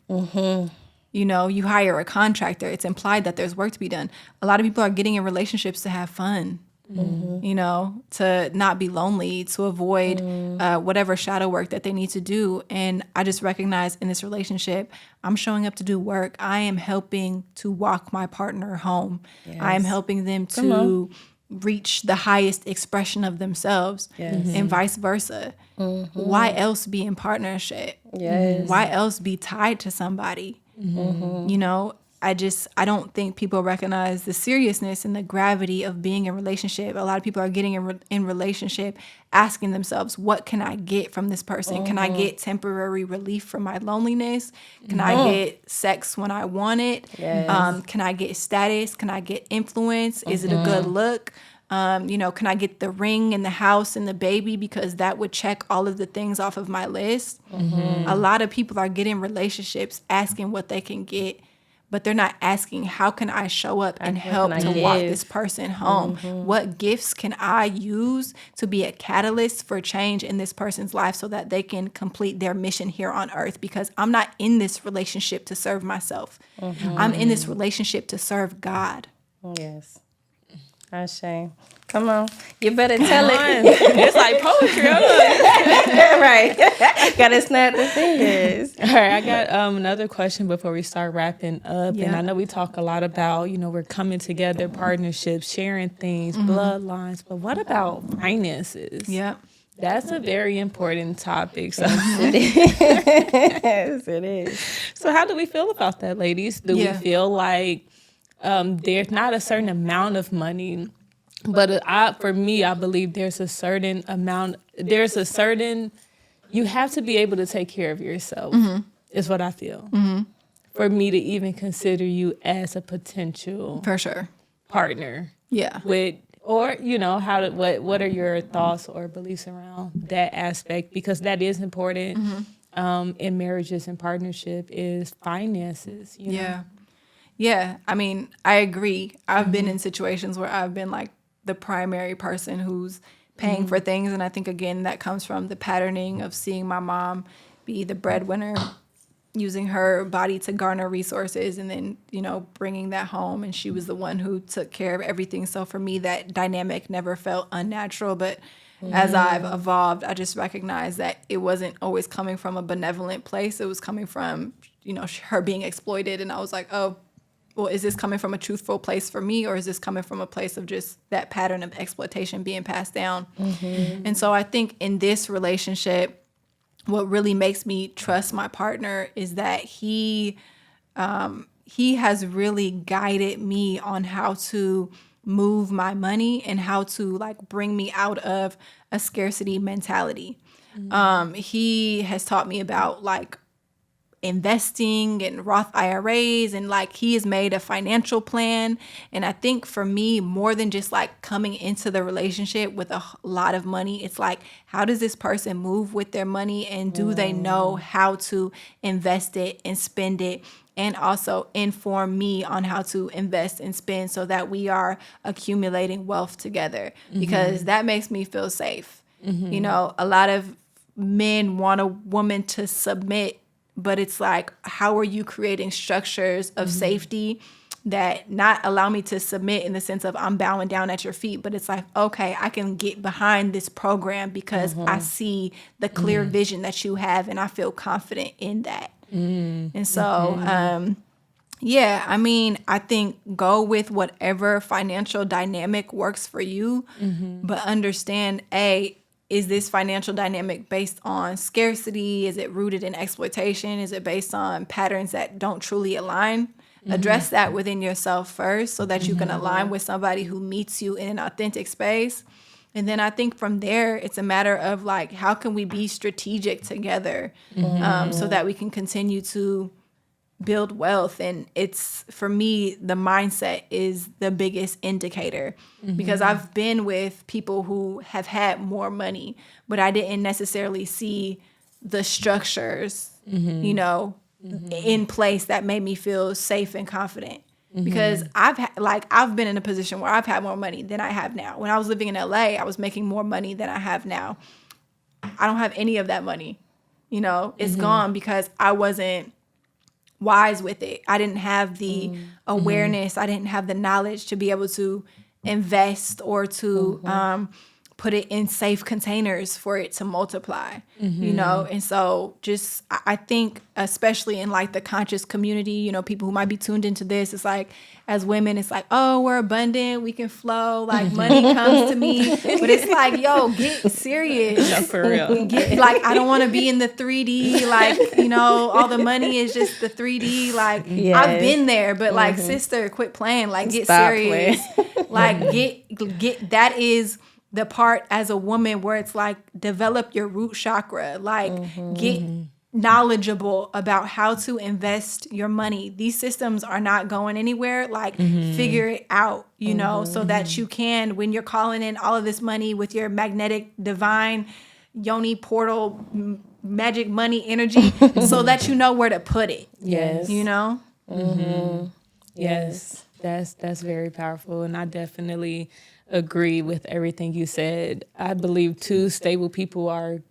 You know, you hire a contractor, it's implied that there's work to be done. A lot of people are getting in relationships to have fun, you know, to not be lonely, to avoid whatever shadow work that they need to do. And I just recognize in this relationship, I'm showing up to do work. I am helping to walk my partner home. I am helping them to reach the highest expression of themselves and vice versa. Why else be in partnership? Why else be tied to somebody? You know, I don't think people recognize the seriousness and the gravity of being in a relationship. A lot of people are getting in relationship asking themselves, what can I get from this person? Can I get temporary relief from my loneliness? Can I get sex when I want it? Can I get status? Can I get influence? Is it a good look? You know, can I get the ring and the house and the baby? Because that would check all of the things off of my list. A lot of people are getting relationships asking what they can get, but they're not asking, how can I show up and help to walk this person home? What gifts can I use to be a catalyst for change in this person's life so that they can complete their mission here on earth? Because I'm not in this relationship to serve myself. I'm in this relationship to serve God. Yes. Ashe. Come on. You better tell it. It's like poetry. Right. Gotta snap the fingers. All right. I got another question before we start wrapping up. And I know we talk a lot about, you know, we're coming together, partnerships, sharing things, bloodlines. But what about finances? That's a very important topic. So. Yes, it is. So how do we feel about that, ladies? Do we feel like there's not a certain amount of money, but for me, I believe there's a certain amount, you have to be able to take care of yourself, is what I feel. For me to even consider you as a potential partner. Or, you know, what are your thoughts or beliefs around that aspect? Because that is important in marriages and partnership is finances, you know? Yeah, I mean, I agree. I've been in situations where I've been like the primary person who's paying for things. And I think, again, that comes from the patterning of seeing my mom be the breadwinner, using her body to garner resources and then, you know, bringing that home. And she was the one who took care of everything. So for me, that dynamic never felt unnatural. But as I've evolved, I just recognized that it wasn't always coming from a benevolent place. It was coming from, you know, her being exploited. And I was like, oh, well, is this coming from a truthful place for me, or is this coming from a place of just that pattern of exploitation being passed down? And so I think in this relationship, what really makes me trust my partner is that he has really guided me on how to move my money and how to like bring me out of a scarcity mentality. He has taught me about like investing and Roth IRAs, and like he has made a financial plan. And I think for me, more than just like coming into the relationship with a lot of money, it's like, how does this person move with their money, and do they know how to invest it and spend it, and also inform me on how to invest and spend so that we are accumulating wealth together, because that makes me feel safe. You know, a lot of men want a woman to submit, but it's like, how are you creating structures of safety that not allow me to submit in the sense of I'm bowing down at your feet, but it's like, okay, I can get behind this program because I see the clear vision that you have, and I feel confident in that. And so Yeah, I mean, I think go with whatever financial dynamic works for you, but understand, is this financial dynamic based on scarcity? Is it rooted in exploitation? Is it based on patterns that don't truly align? Address that within yourself first so that you can align with somebody who meets you in an authentic space. And then I think from there, it's a matter of like, how can we be strategic together so that we can continue to build wealth? And it's, for me, the mindset is the biggest indicator, because I've been with people who have had more money, but I didn't necessarily see the structures, you know, in place that made me feel safe and confident. Because I've been in a position where I've had more money than I have now. When I was living in LA, I was making more money than I have now. I don't have any of that money. You know, it's gone because I wasn't wise with it. I didn't have the awareness. I didn't have the knowledge to be able to invest or to put it in safe containers for it to multiply, you know? And so just, I think, especially in like the conscious community, you know, people who might be tuned into this, it's like, as women, it's like, oh, we're abundant, we can flow, like money comes to me. But it's like, yo, get serious. No, for real. Like, I don't want to be in the 3D, like, you know, all the money is just the 3D. Like, I've been there, but like, sister, quit playing, like, get Stop serious. Like, get, that is the part as a woman where it's like, develop your root chakra, like get knowledgeable about how to invest your money. These systems are not going anywhere. Like figure it out, you know, so that you can, when you're calling in all of this money with your magnetic divine yoni portal magic money energy, so that you know where to put it. Yes. You know? Yes. That's very powerful. And I definitely agree with everything you said. I believe too, stable people are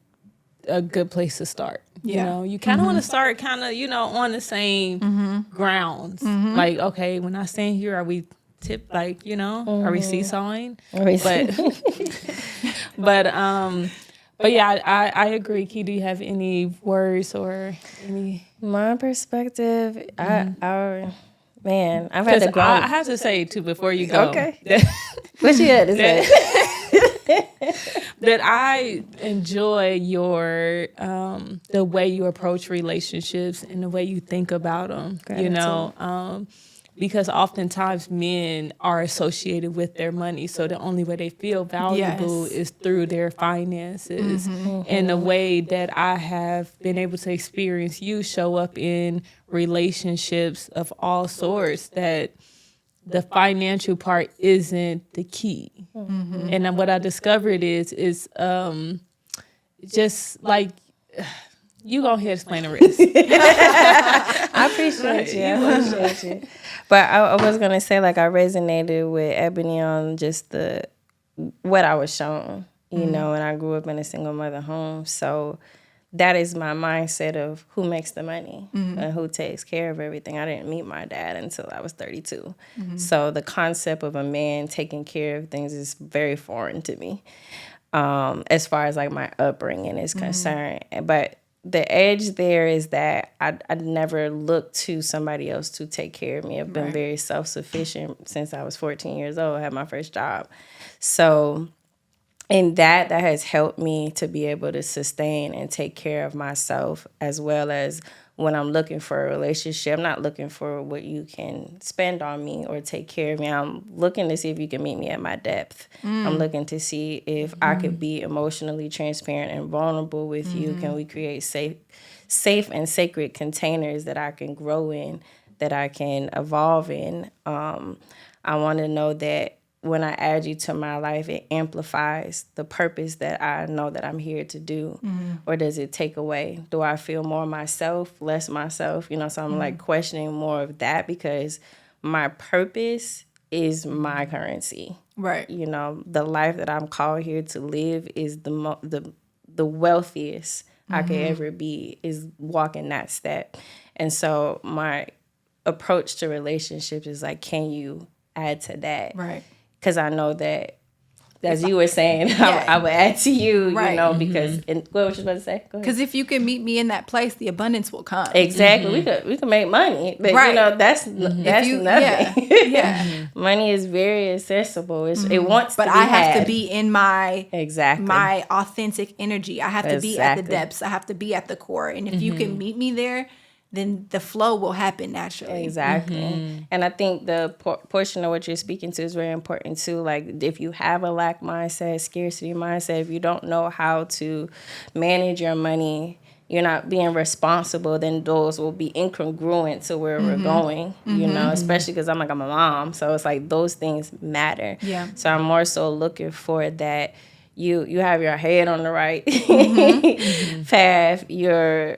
a good place to start. You know, you kind of want to start kind of, you know, on the same grounds. Like, okay, when I stand here, are we like, you know, are we seesawing? But yeah, I agree. Key, do you have any words or any? My perspective, Man, I've had to grow. I have to say too before you go. Okay. What you had to say? That I enjoy your the way you approach relationships and the way you think about them. Gratitude. You know, because oftentimes men are associated with their money, so the only way they feel valuable is through their finances. And the way that I have been able to experience you show up in relationships of all sorts, that the financial part isn't the key. And what I discovered is just like, you go ahead and explain the rest. I appreciate you. I appreciate you. But I was going to say, like, I resonated with Ebonee on just what I was shown, you know, and I grew up in a single mother home. So that is my mindset of who makes the money and who takes care of everything. I didn't meet my dad until I was 32. So the concept of a man taking care of things is very foreign to me, as far as like my upbringing is concerned. But the edge there is that I never looked to somebody else to take care of me. I've been very self-sufficient since I was 14 years old. I had my first job. So and that has helped me to be able to sustain and take care of myself, as well as when I'm looking for a relationship. I'm not looking for what you can spend on me or take care of me. I'm looking to see if you can meet me at my depth. I'm looking to see if I could be emotionally transparent and vulnerable with you. Can we create safe and sacred containers that I can grow in, that I can evolve in? I want to know that when I add you to my life, it amplifies the purpose that I know that I'm here to do, or does it take away? Do I feel more myself, less myself? You know, so I'm like questioning more of that, because my purpose is my currency. Right. You know, the life that I'm called here to live is the wealthiest I could ever be, is walking that step. And so my approach to relationships is like, can you add to that? Right. Because I know that as you were saying, I would add to you, Right. you know, because what was you about to say? Go ahead. Because if you can meet me in that place, the abundance will come. Exactly. We could make money, but you know that's nothing. Yeah. Money is very accessible. It wants, but to be I have had. to be in my Exactly. my authentic energy. I have to be at the depths. I have to be at the core. And if you can meet me there, then the flow will happen naturally. Exactly. And I think the portion of what you're speaking to is very important too. Like if you have a lack mindset, scarcity mindset, if you don't know how to manage your money, you're not being responsible, then those will be incongruent to where we're going, you know, especially because I'm a mom. So it's like those things matter. Yeah. So I'm more so looking for that you have your head on the right path. You're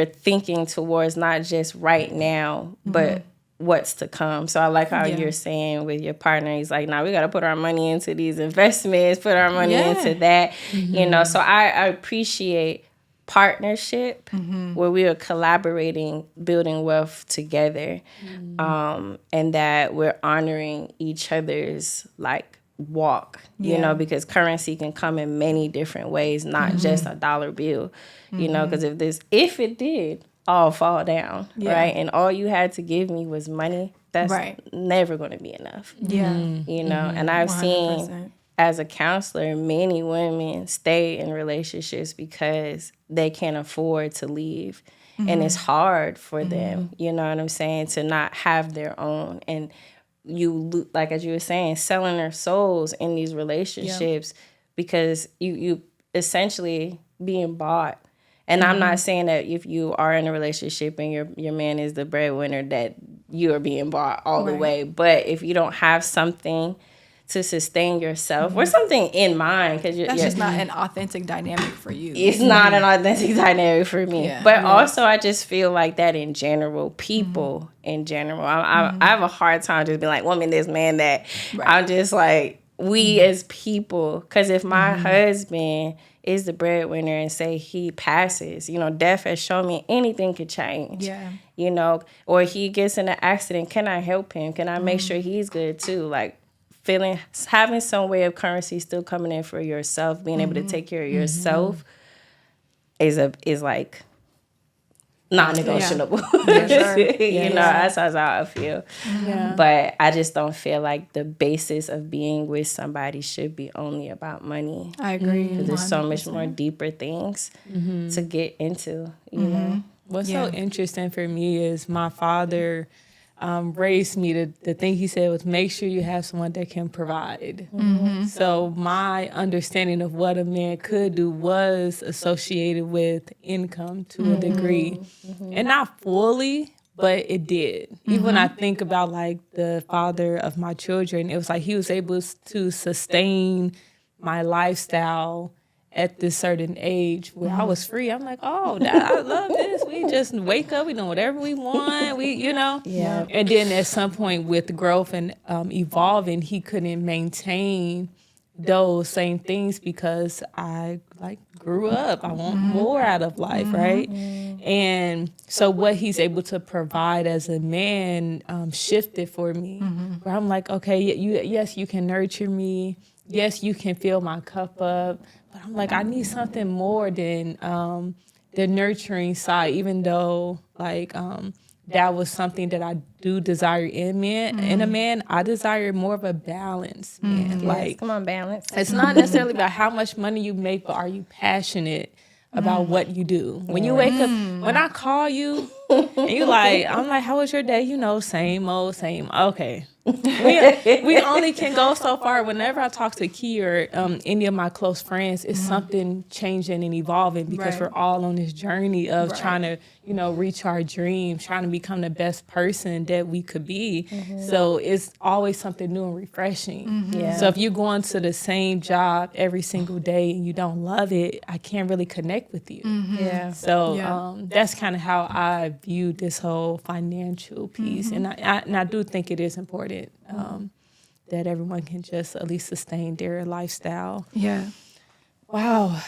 thinking towards not just right now, but what's to come. So I like how you're saying with your partner, he's like, we got to put our money into these investments, put our money into that, you know. So I appreciate partnership where we are collaborating, building wealth together, and that we're honoring each other's like walk, you know, because currency can come in many different ways, not just a dollar bill, you know, because if it did all fall down, right, and all you had to give me was money, that's never going to be enough. You know, and I've 100%. Seen as a counselor, many women stay in relationships because they can't afford to leave. And it's hard for them, you know what I'm saying, to not have their own. And you, like as you were saying, selling their souls in these relationships because you essentially being bought. And I'm not saying that if you are in a relationship and your man is the breadwinner that you are being bought all the way. But if you don't have something to sustain yourself or something in mind, because that's just not an authentic dynamic for you. It's not an authentic dynamic for me. But also I just feel like that in general, people in general. I have a hard time just being like, woman, this man, that. I'm just like, we as people, because if my husband is the breadwinner and say he passes, you know, death has shown me anything could change. You know, or he gets in an accident, can I help him? Can I make sure he's good too? Like, having some way of currency still coming in for yourself, being able to take care of yourself is like non-negotiable. You know, that's how I feel. But I just don't feel like the basis of being with somebody should be only about money. I agree. Because there's so much more deeper things to get into, you know. What's so interesting for me is my father raised me to the thing he said was make sure you have someone that can provide. So my understanding of what a man could do was associated with income to a degree, and not fully, but it did. Even when I think about like the father of my children, it was like he was able to sustain my lifestyle at this certain age where I was free. I'm like, oh, Dad, I love this. We just wake up, we do whatever we want. We, you know? And then at some point with growth and evolving, he couldn't maintain those same things because I like grew up. I want more out of life, right? And so what he's able to provide as a man shifted for me. Where I'm like, okay, yes, you can nurture me. Yes, you can fill my cup up. But I'm like, I need something more than the nurturing side, even though like that was something that I do desire in a man. I desire more of a balance, man. Like, come on, balance. It's not necessarily about how much money you make, but are you passionate about what you do? When you wake up, when I call you and you like, I'm like, how was your day? You know, same old, same. Okay. We only can go so far. Whenever I talk to Key or any of my close friends, it's something changing and evolving because we're all on this journey of trying to, you know, reach our dreams, trying to become the best person that we could be. So it's always something new and refreshing. So if you're going to the same job every single day and you don't love it, I can't really connect with you. So that's kind of how I view this whole financial piece. And I do think it is important that everyone can just at least sustain their lifestyle. Wow.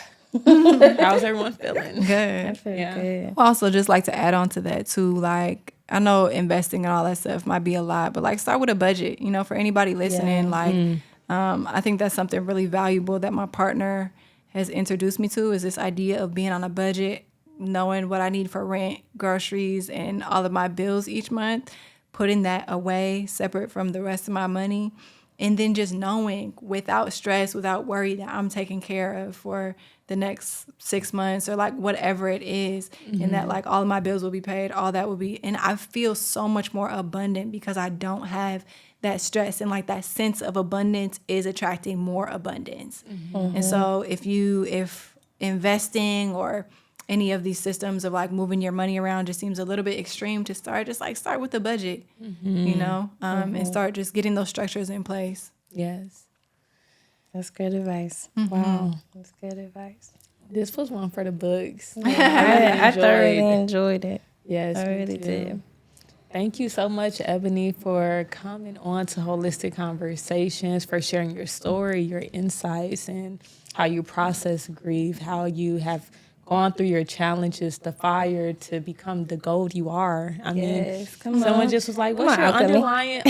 How's everyone feeling? Good. I feel good. I also just like to add on to that too. Like, I know investing and all that stuff might be a lot, but like start with a budget, you know, for anybody listening, like I think that's something really valuable that my partner has introduced me to, is this idea of being on a budget, knowing what I need for rent, groceries, and all of my bills each month, putting that away separate from the rest of my money, and then just knowing without stress, without worry, that I'm taken care of for the next 6 months or like whatever it is, and that like all of my bills will be paid, all that will be, and I feel so much more abundant because I don't have that stress, and like that sense of abundance is attracting more abundance. And so if investing or any of these systems of like moving your money around just seems a little bit extreme to start, just like start with the budget, you know, and start just getting those structures in place. Yes. That's good advice. Wow. That's good advice. This was one for the books. I thoroughly enjoyed it. Yes, I me really too. did. Thank you so much, Ebonee, for coming on to Wholistic Conversations, for sharing your story, your insights, and how you process grief, how you have gone through your challenges, the fire to become the gold you are. I mean, someone just was like, what's your underlying,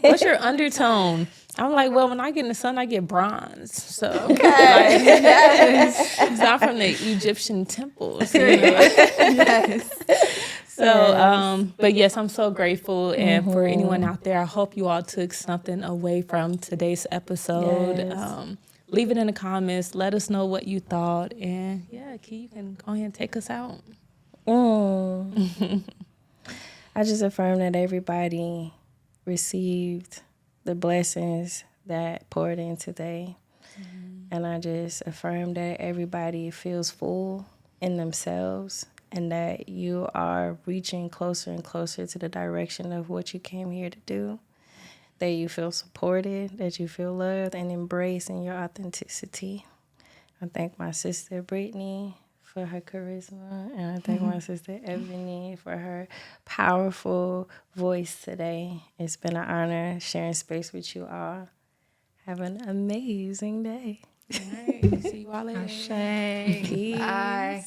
what's your undertone? I'm like, well, when I get in the sun, I get bronze. So, it's not from the Egyptian temples, you know? Yes. So, but yes, I'm so grateful. And for anyone out there, I hope you all took something away from today's episode. Yes. Leave it in the comments. Let us know what you thought. And yeah, Key, you can go ahead and take us out. I just affirm that everybody received the blessings that poured in today. And I just affirm that everybody feels full in themselves, and that you are reaching closer and closer to the direction of what you came here to do, that you feel supported, that you feel loved and embraced in your authenticity. I thank my sister Brittany for her charisma, and I thank my sister Ebonee for her powerful voice today. It's been an honor sharing space with you all. Have an amazing day. All right. See you all later. Bye.